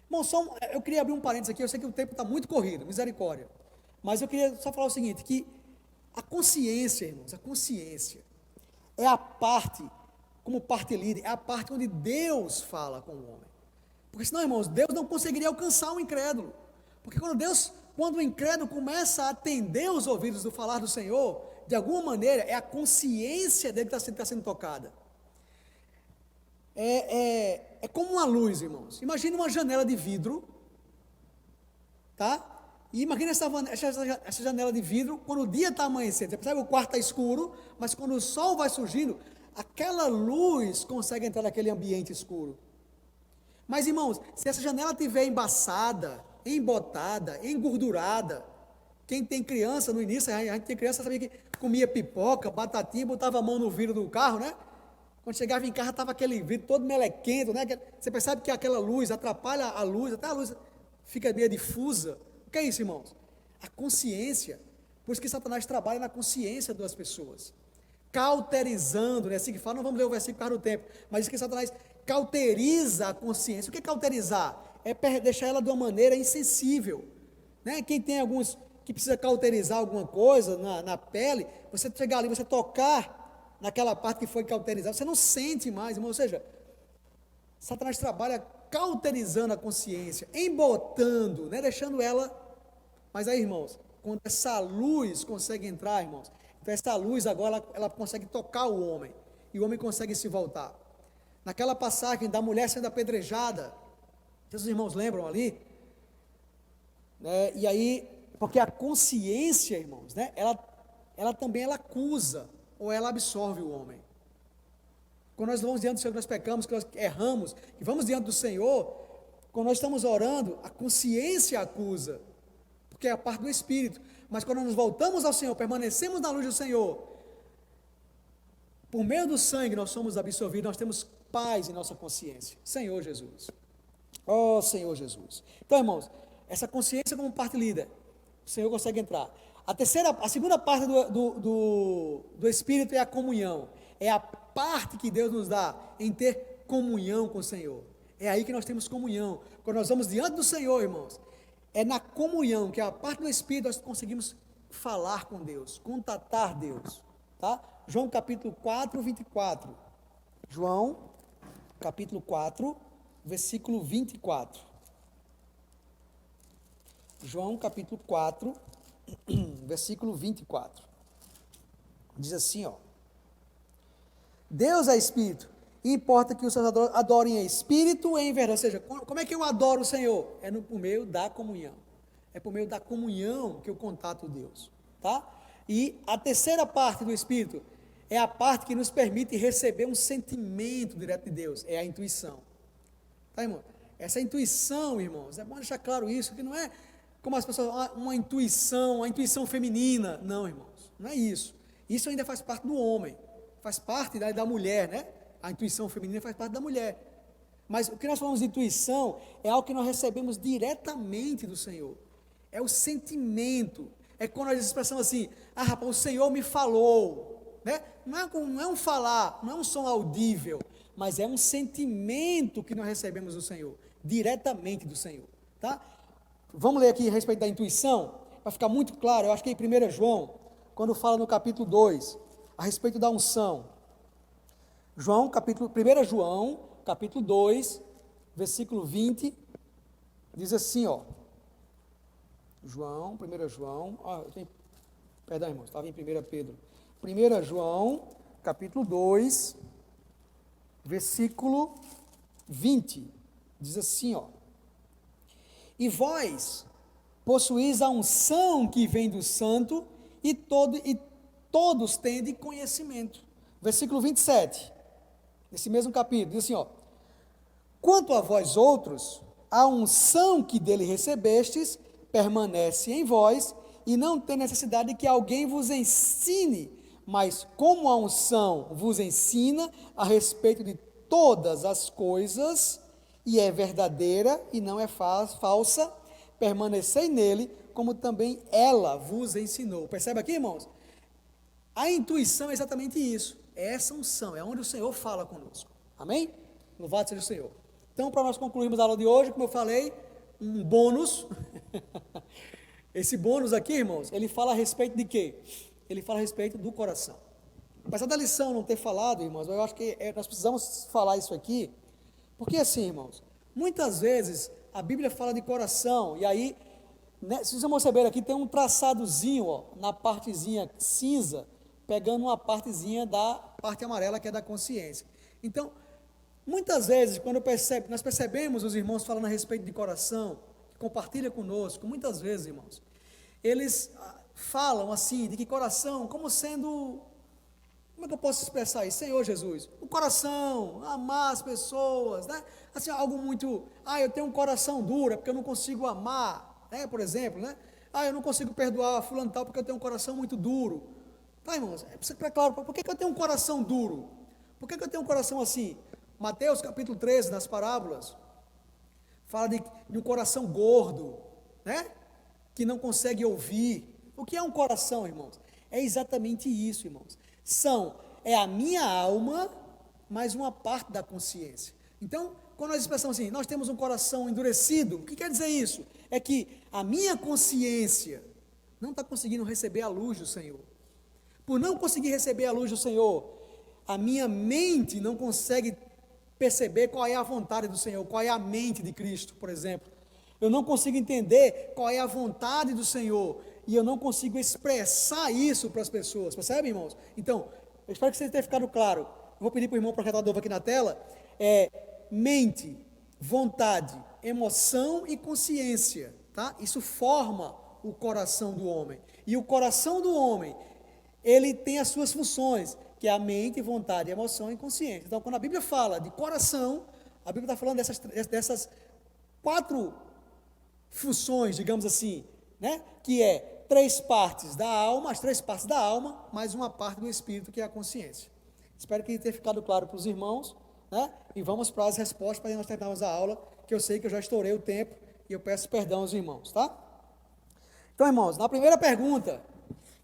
Irmãos, eu queria abrir um parênteses aqui, eu sei que o tempo está muito corrido, misericórdia. Mas eu queria só falar o seguinte, que a consciência, irmãos, a consciência é a parte, como parte líder, é a parte onde Deus fala com o homem. Porque senão, irmãos, Deus não conseguiria alcançar o incrédulo. Porque quando o incrédulo começa a atender os ouvidos do falar do Senhor, de alguma maneira, é a consciência dele que está sendo tocada. É como uma luz, irmãos. Imagine uma janela de vidro, tá? E imagine essa janela de vidro, quando o dia está amanhecendo. Você percebe, o quarto está escuro, mas quando o sol vai surgindo, aquela luz consegue entrar naquele ambiente escuro. Mas, irmãos, se essa janela estiver embaçada, embotada, engordurada, quem tem criança, no início, a gente tem criança, sabia que comia pipoca, batatinha, botava a mão no vidro do carro, né? Quando chegava em casa, estava aquele vidro todo melequento, né? Você percebe que aquela luz atrapalha a luz, até a luz fica meio difusa. O que é isso, irmãos? A consciência. Por isso que Satanás trabalha na consciência das pessoas. Cauterizando, né? Assim que fala, não vamos ler o versículo por causa do tempo, mas isso que Satanás cauteriza a consciência. O que é cauterizar? É deixar ela de uma maneira insensível. Né? Quem tem alguns que precisa cauterizar alguma coisa na pele, você chegar ali, você tocar naquela parte que foi cauterizada, você não sente mais, irmão. Ou seja, Satanás trabalha cauterizando a consciência, embotando, né? Deixando ela. Mas aí, irmãos, quando essa luz consegue entrar, irmãos, então essa luz agora ela consegue tocar o homem, e o homem consegue se voltar. Naquela passagem da mulher sendo apedrejada, os irmãos lembram ali? Né? E aí, porque a consciência, irmãos, né? ela também acusa, ou ela absorve o homem. Quando nós vamos diante do Senhor, nós pecamos, que nós erramos, e vamos diante do Senhor, quando nós estamos orando, a consciência acusa, porque é a parte do Espírito. Mas quando nós voltamos ao Senhor, permanecemos na luz do Senhor, Por meio do sangue nós somos absolvidos, nós temos paz em nossa consciência. Senhor Jesus. Oh, Senhor Jesus. Então, irmãos, essa consciência como parte líder, o Senhor consegue entrar. A segunda parte do Espírito é a comunhão. É a parte que Deus nos dá em ter comunhão com o Senhor. É aí que nós temos comunhão. Quando nós vamos diante do Senhor, irmãos, é na comunhão, que é a parte do Espírito, nós conseguimos falar com Deus, contatar Deus. Tá? João capítulo 4, 24. João capítulo 4, versículo 24. João capítulo 4, versículo 24. Diz assim, ó. Deus é Espírito, e importa que os seus adorem em Espírito e em verdade. Ou seja, como é que eu adoro o Senhor? É por meio da comunhão. É por meio da comunhão que eu contato Deus. Tá? E a terceira parte do Espírito é a parte que nos permite receber um sentimento direto de Deus. É a intuição. Tá, irmão? Essa intuição, irmãos, é bom deixar claro isso, que não é como as pessoas, uma intuição feminina. Não, irmãos, não é isso. Isso ainda faz parte do homem, faz parte da mulher, né? A intuição feminina faz parte da mulher. Mas o que nós falamos de intuição é algo que nós recebemos diretamente do Senhor. É o sentimento. É quando nós expressamos assim, rapaz, o Senhor me falou. Né? Não é um falar, não é um som audível, mas é um sentimento que nós recebemos do Senhor, diretamente do Senhor. Tá? Vamos ler aqui a respeito da intuição, para ficar muito claro. Eu acho que em 1 João, quando fala no capítulo 2, a respeito da unção. 1 João, capítulo 2, versículo 20, diz assim, ó. 1 João, perdão, irmãos, estava em 1 Pedro. 1 João, capítulo 2, versículo 20, diz assim, ó. E vós possuís a unção que vem do santo, e todos têm conhecimento. Versículo 27, nesse mesmo capítulo, diz assim, ó. Quanto a vós outros, a unção que dele recebestes permanece em vós, e não tem necessidade que alguém vos ensine, mas como a unção vos ensina a respeito de todas as coisas, e é verdadeira e não é falsa, permanecei nele, como também ela vos ensinou. Percebe aqui, irmãos? A intuição é exatamente isso, é essa unção, é onde o Senhor fala conosco. Amém? Louvado seja o Senhor. Então, para nós concluirmos a aula de hoje, como eu falei, um bônus. Esse bônus aqui, irmãos, ele fala a respeito de quê? Ele fala a respeito do coração. Apesar da lição não ter falado, irmãos, eu acho que nós precisamos falar isso aqui, porque assim, irmãos, muitas vezes a Bíblia fala de coração, e aí, né, se vocês perceberem aqui, tem um traçadozinho, ó, na partezinha cinza, pegando uma partezinha da parte amarela, que é da consciência. Então, muitas vezes, quando nós percebemos os irmãos falando a respeito de coração, que compartilham conosco, muitas vezes, irmãos, eles falam assim, de que coração, como sendo, como é que eu posso expressar isso? Senhor Jesus, o coração, amar as pessoas, né? Assim, algo muito, eu tenho um coração duro, é porque eu não consigo amar, né? Por exemplo, né? Eu não consigo perdoar fulano tal, porque eu tenho um coração muito duro. Tá, irmãos, é claro, por que eu tenho um coração duro? Por que eu tenho um coração assim? Mateus capítulo 13, nas parábolas, fala de um coração gordo, né? Que não consegue ouvir. O que é um coração, irmãos? É exatamente isso, irmãos. É a minha alma, mais uma parte da consciência. Então, quando nós expressamos assim, nós temos um coração endurecido, o que quer dizer isso? É que a minha consciência não está conseguindo receber a luz do Senhor. Por não conseguir receber a luz do Senhor, a minha mente não consegue perceber qual é a vontade do Senhor, qual é a mente de Cristo, por exemplo. Eu não consigo entender qual é a vontade do Senhor, e eu não consigo expressar isso para as pessoas, percebe, irmãos? Então, eu espero que vocês tenham ficado claro. Eu vou pedir para o irmão projetar novo aqui na tela, mente, vontade, emoção e consciência, tá? Isso forma o coração do homem, e o coração do homem, ele tem as suas funções, que é a mente, vontade, emoção e consciência. Então, quando a Bíblia fala de coração, a Bíblia está falando dessas 4 funções, digamos assim, né? Que é 3 partes da alma, as 3 partes da alma, mais uma parte do espírito, que é a consciência. Espero que tenha ficado claro para os irmãos, né? E vamos para as respostas para nós terminarmos a aula, que eu sei que eu já estourei o tempo e eu peço perdão aos irmãos, tá? Então, irmãos, na primeira pergunta,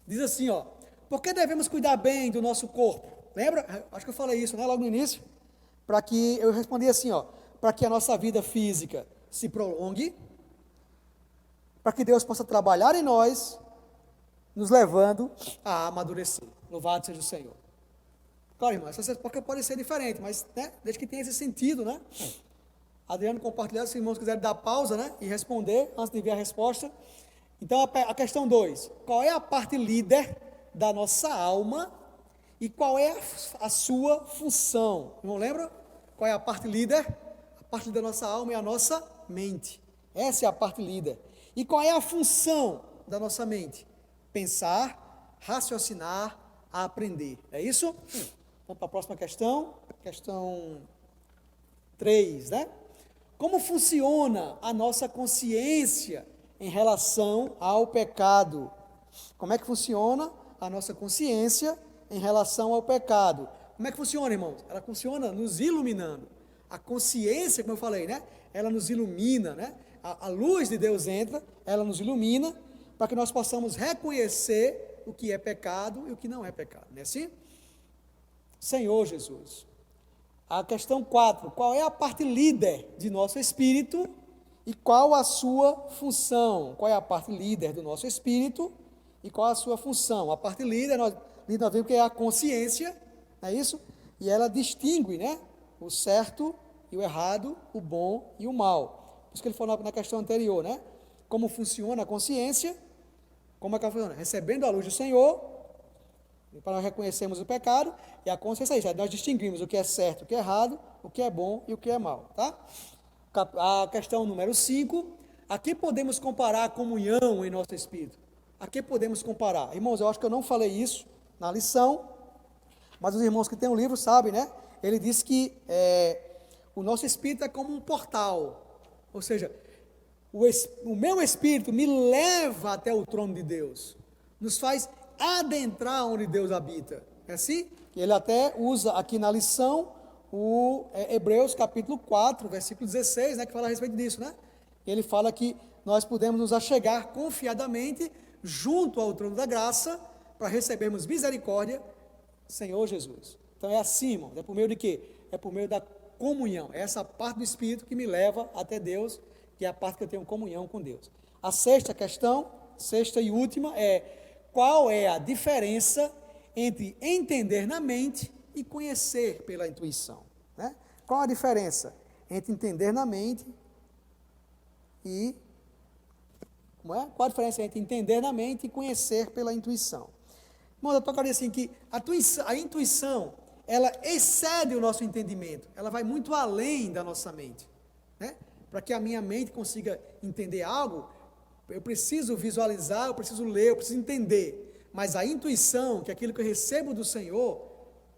diz assim, ó, por que devemos cuidar bem do nosso corpo? Lembra? Acho que eu falei isso, né, logo no início. Para que, eu respondi assim, ó, para que a nossa vida física se prolongue, para que Deus possa trabalhar em nós, nos levando a amadurecer. Louvado seja o Senhor. Claro, irmão, essa resposta pode ser diferente, mas, né, desde que tenha esse sentido, né? Adriano compartilhar, se os irmãos quiserem dar pausa, né, e responder, antes de ver a resposta. Então, a questão 2, qual é a parte líder da nossa alma e qual é a sua função? Não lembra? Qual é a parte líder? A parte líder da nossa alma é a nossa mente. Essa é a parte líder. E qual é a função da nossa mente? Pensar, raciocinar, aprender. É isso? Vamos para a próxima questão. Questão 3, né? Como funciona a nossa consciência em relação ao pecado? Como é que funciona a nossa consciência em relação ao pecado? Como é que funciona, irmãos? Ela funciona nos iluminando. A consciência, como eu falei, né? Ela nos ilumina, né? A luz de Deus entra, ela nos ilumina, para que nós possamos reconhecer o que é pecado e o que não é pecado, não é assim? Senhor Jesus. A questão 4, qual é a parte líder de nosso espírito e qual a sua função? Qual é a parte líder do nosso espírito e qual a sua função? A parte líder, nós vemos que é a consciência, não é isso? E ela distingue, né, o certo e o errado, o bom e o mal. Por isso que ele falou na questão anterior, né? Como funciona a consciência, como é que ela funciona? Recebendo a luz do Senhor, para nós reconhecermos o pecado, e a consciência é isso, nós distinguimos o que é certo, o que é errado, o que é bom e o que é mal, tá? A questão número 5, a que podemos comparar a comunhão em nosso espírito? A que podemos comparar? Irmãos, eu acho que eu não falei isso na lição, mas os irmãos que têm o livro sabem, né? Ele diz que o nosso espírito é como um portal, ou seja, o meu espírito me leva até o trono de Deus, nos faz adentrar onde Deus habita, é assim? Ele até usa aqui na lição o Hebreus capítulo 4, versículo 16, né, que fala a respeito disso, né? Ele fala que nós podemos nos achegar confiadamente junto ao trono da graça para recebermos misericórdia, Senhor Jesus. Então é assim, irmão, é por meio de quê? É por meio da comunhão, é essa parte do Espírito que me leva até Deus, que é a parte que eu tenho comunhão com Deus. A sexta questão, sexta e última, é qual é a diferença entre entender na mente e conhecer pela intuição, né? Qual a diferença entre entender na mente e qual a diferença entre entender na mente e conhecer pela intuição? Irmão, eu tocaria assim que a intuição, ela excede o nosso entendimento, ela vai muito além da nossa mente, né? Para que a minha mente consiga entender algo, eu preciso visualizar, eu preciso ler, eu preciso entender. Mas a intuição, que é aquilo que eu recebo do Senhor,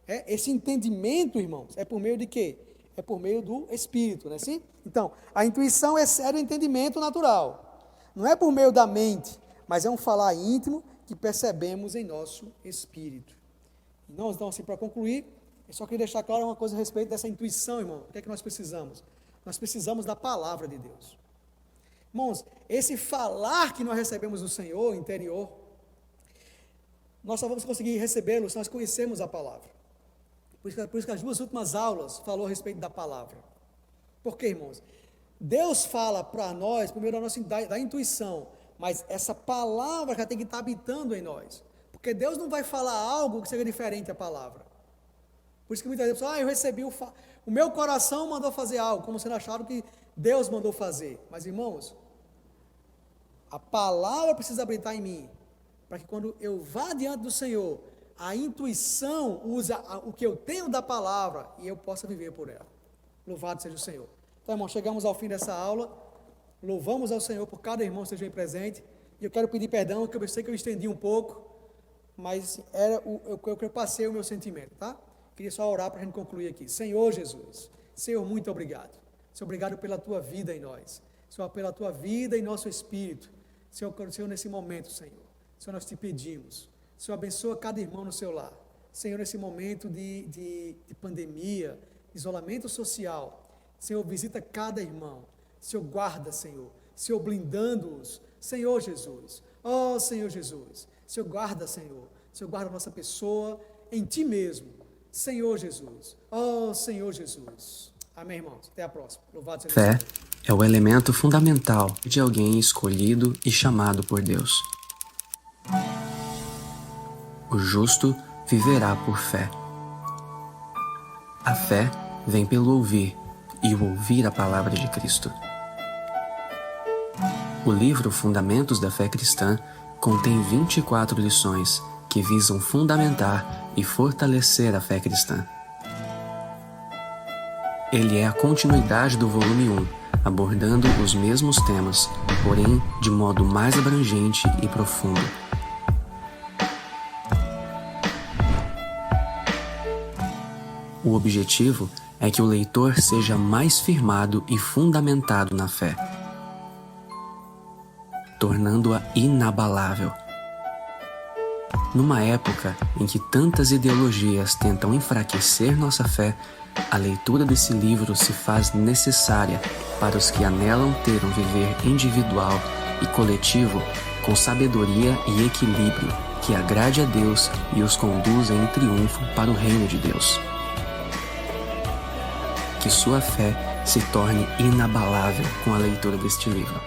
esse entendimento, irmãos, é por meio de quê? É por meio do Espírito, não é assim? Então, a intuição excede o entendimento natural. Não é por meio da mente, mas é um falar íntimo que percebemos em nosso espírito. Então, assim, para concluir, eu só queria deixar claro uma coisa a respeito dessa intuição, irmão. O que é que nós precisamos? Nós precisamos da palavra de Deus. Irmãos, esse falar que nós recebemos do Senhor interior, nós só vamos conseguir recebê-lo se nós conhecermos a palavra. Por isso que as duas últimas aulas falou a respeito da palavra. Por quê, irmãos? Deus fala para nós, por meio da intuição, mas essa palavra já tem que estar habitando em nós. Porque Deus não vai falar algo que seja diferente da palavra. Por isso que muitas vezes, eu recebi o meu coração mandou fazer algo, como sendo achado que Deus mandou fazer. Mas, irmãos, a palavra precisa habitar em mim, para que quando eu vá diante do Senhor, a intuição usa o que eu tenho da palavra e eu possa viver por ela. Louvado seja o Senhor. Então, irmão, chegamos ao fim dessa aula. Louvamos ao Senhor por cada irmão que esteja aí presente. E eu quero pedir perdão, que eu sei que eu estendi um pouco, mas era o que eu passei o meu sentimento, tá? Queria só orar para a gente concluir aqui. Senhor Jesus, Senhor, muito obrigado. Senhor, obrigado pela tua vida em nós. Senhor, pela tua vida em nosso espírito. Senhor, nesse momento, Senhor, nós te pedimos. Senhor, abençoa cada irmão no seu lar. Senhor, nesse momento de pandemia, isolamento social, Senhor, visita cada irmão. Senhor, guarda, Senhor. Senhor, blindando-os. Senhor Jesus. Oh, Senhor Jesus. Senhor, guarda, Senhor. Senhor, guarda a nossa pessoa em Ti mesmo. Senhor Jesus. Oh, Senhor Jesus. Amém, irmãos. Até a próxima. Louvado seja o Fé Senhor. é o elemento fundamental de alguém escolhido e chamado por Deus. O justo viverá por fé. A fé vem pelo ouvir, e o ouvir a palavra de Cristo. O livro Fundamentos da Fé Cristã contém 24 lições que visam fundamentar e fortalecer a fé cristã. Ele é a continuidade do volume 1, abordando os mesmos temas, porém de modo mais abrangente e profundo. O objetivo é que o leitor seja mais firmado e fundamentado na fé, tornando-a inabalável. Numa época em que tantas ideologias tentam enfraquecer nossa fé, a leitura desse livro se faz necessária para os que anelam ter um viver individual e coletivo com sabedoria e equilíbrio que agrade a Deus e os conduza em triunfo para o reino de Deus. Que sua fé se torne inabalável com a leitura deste livro.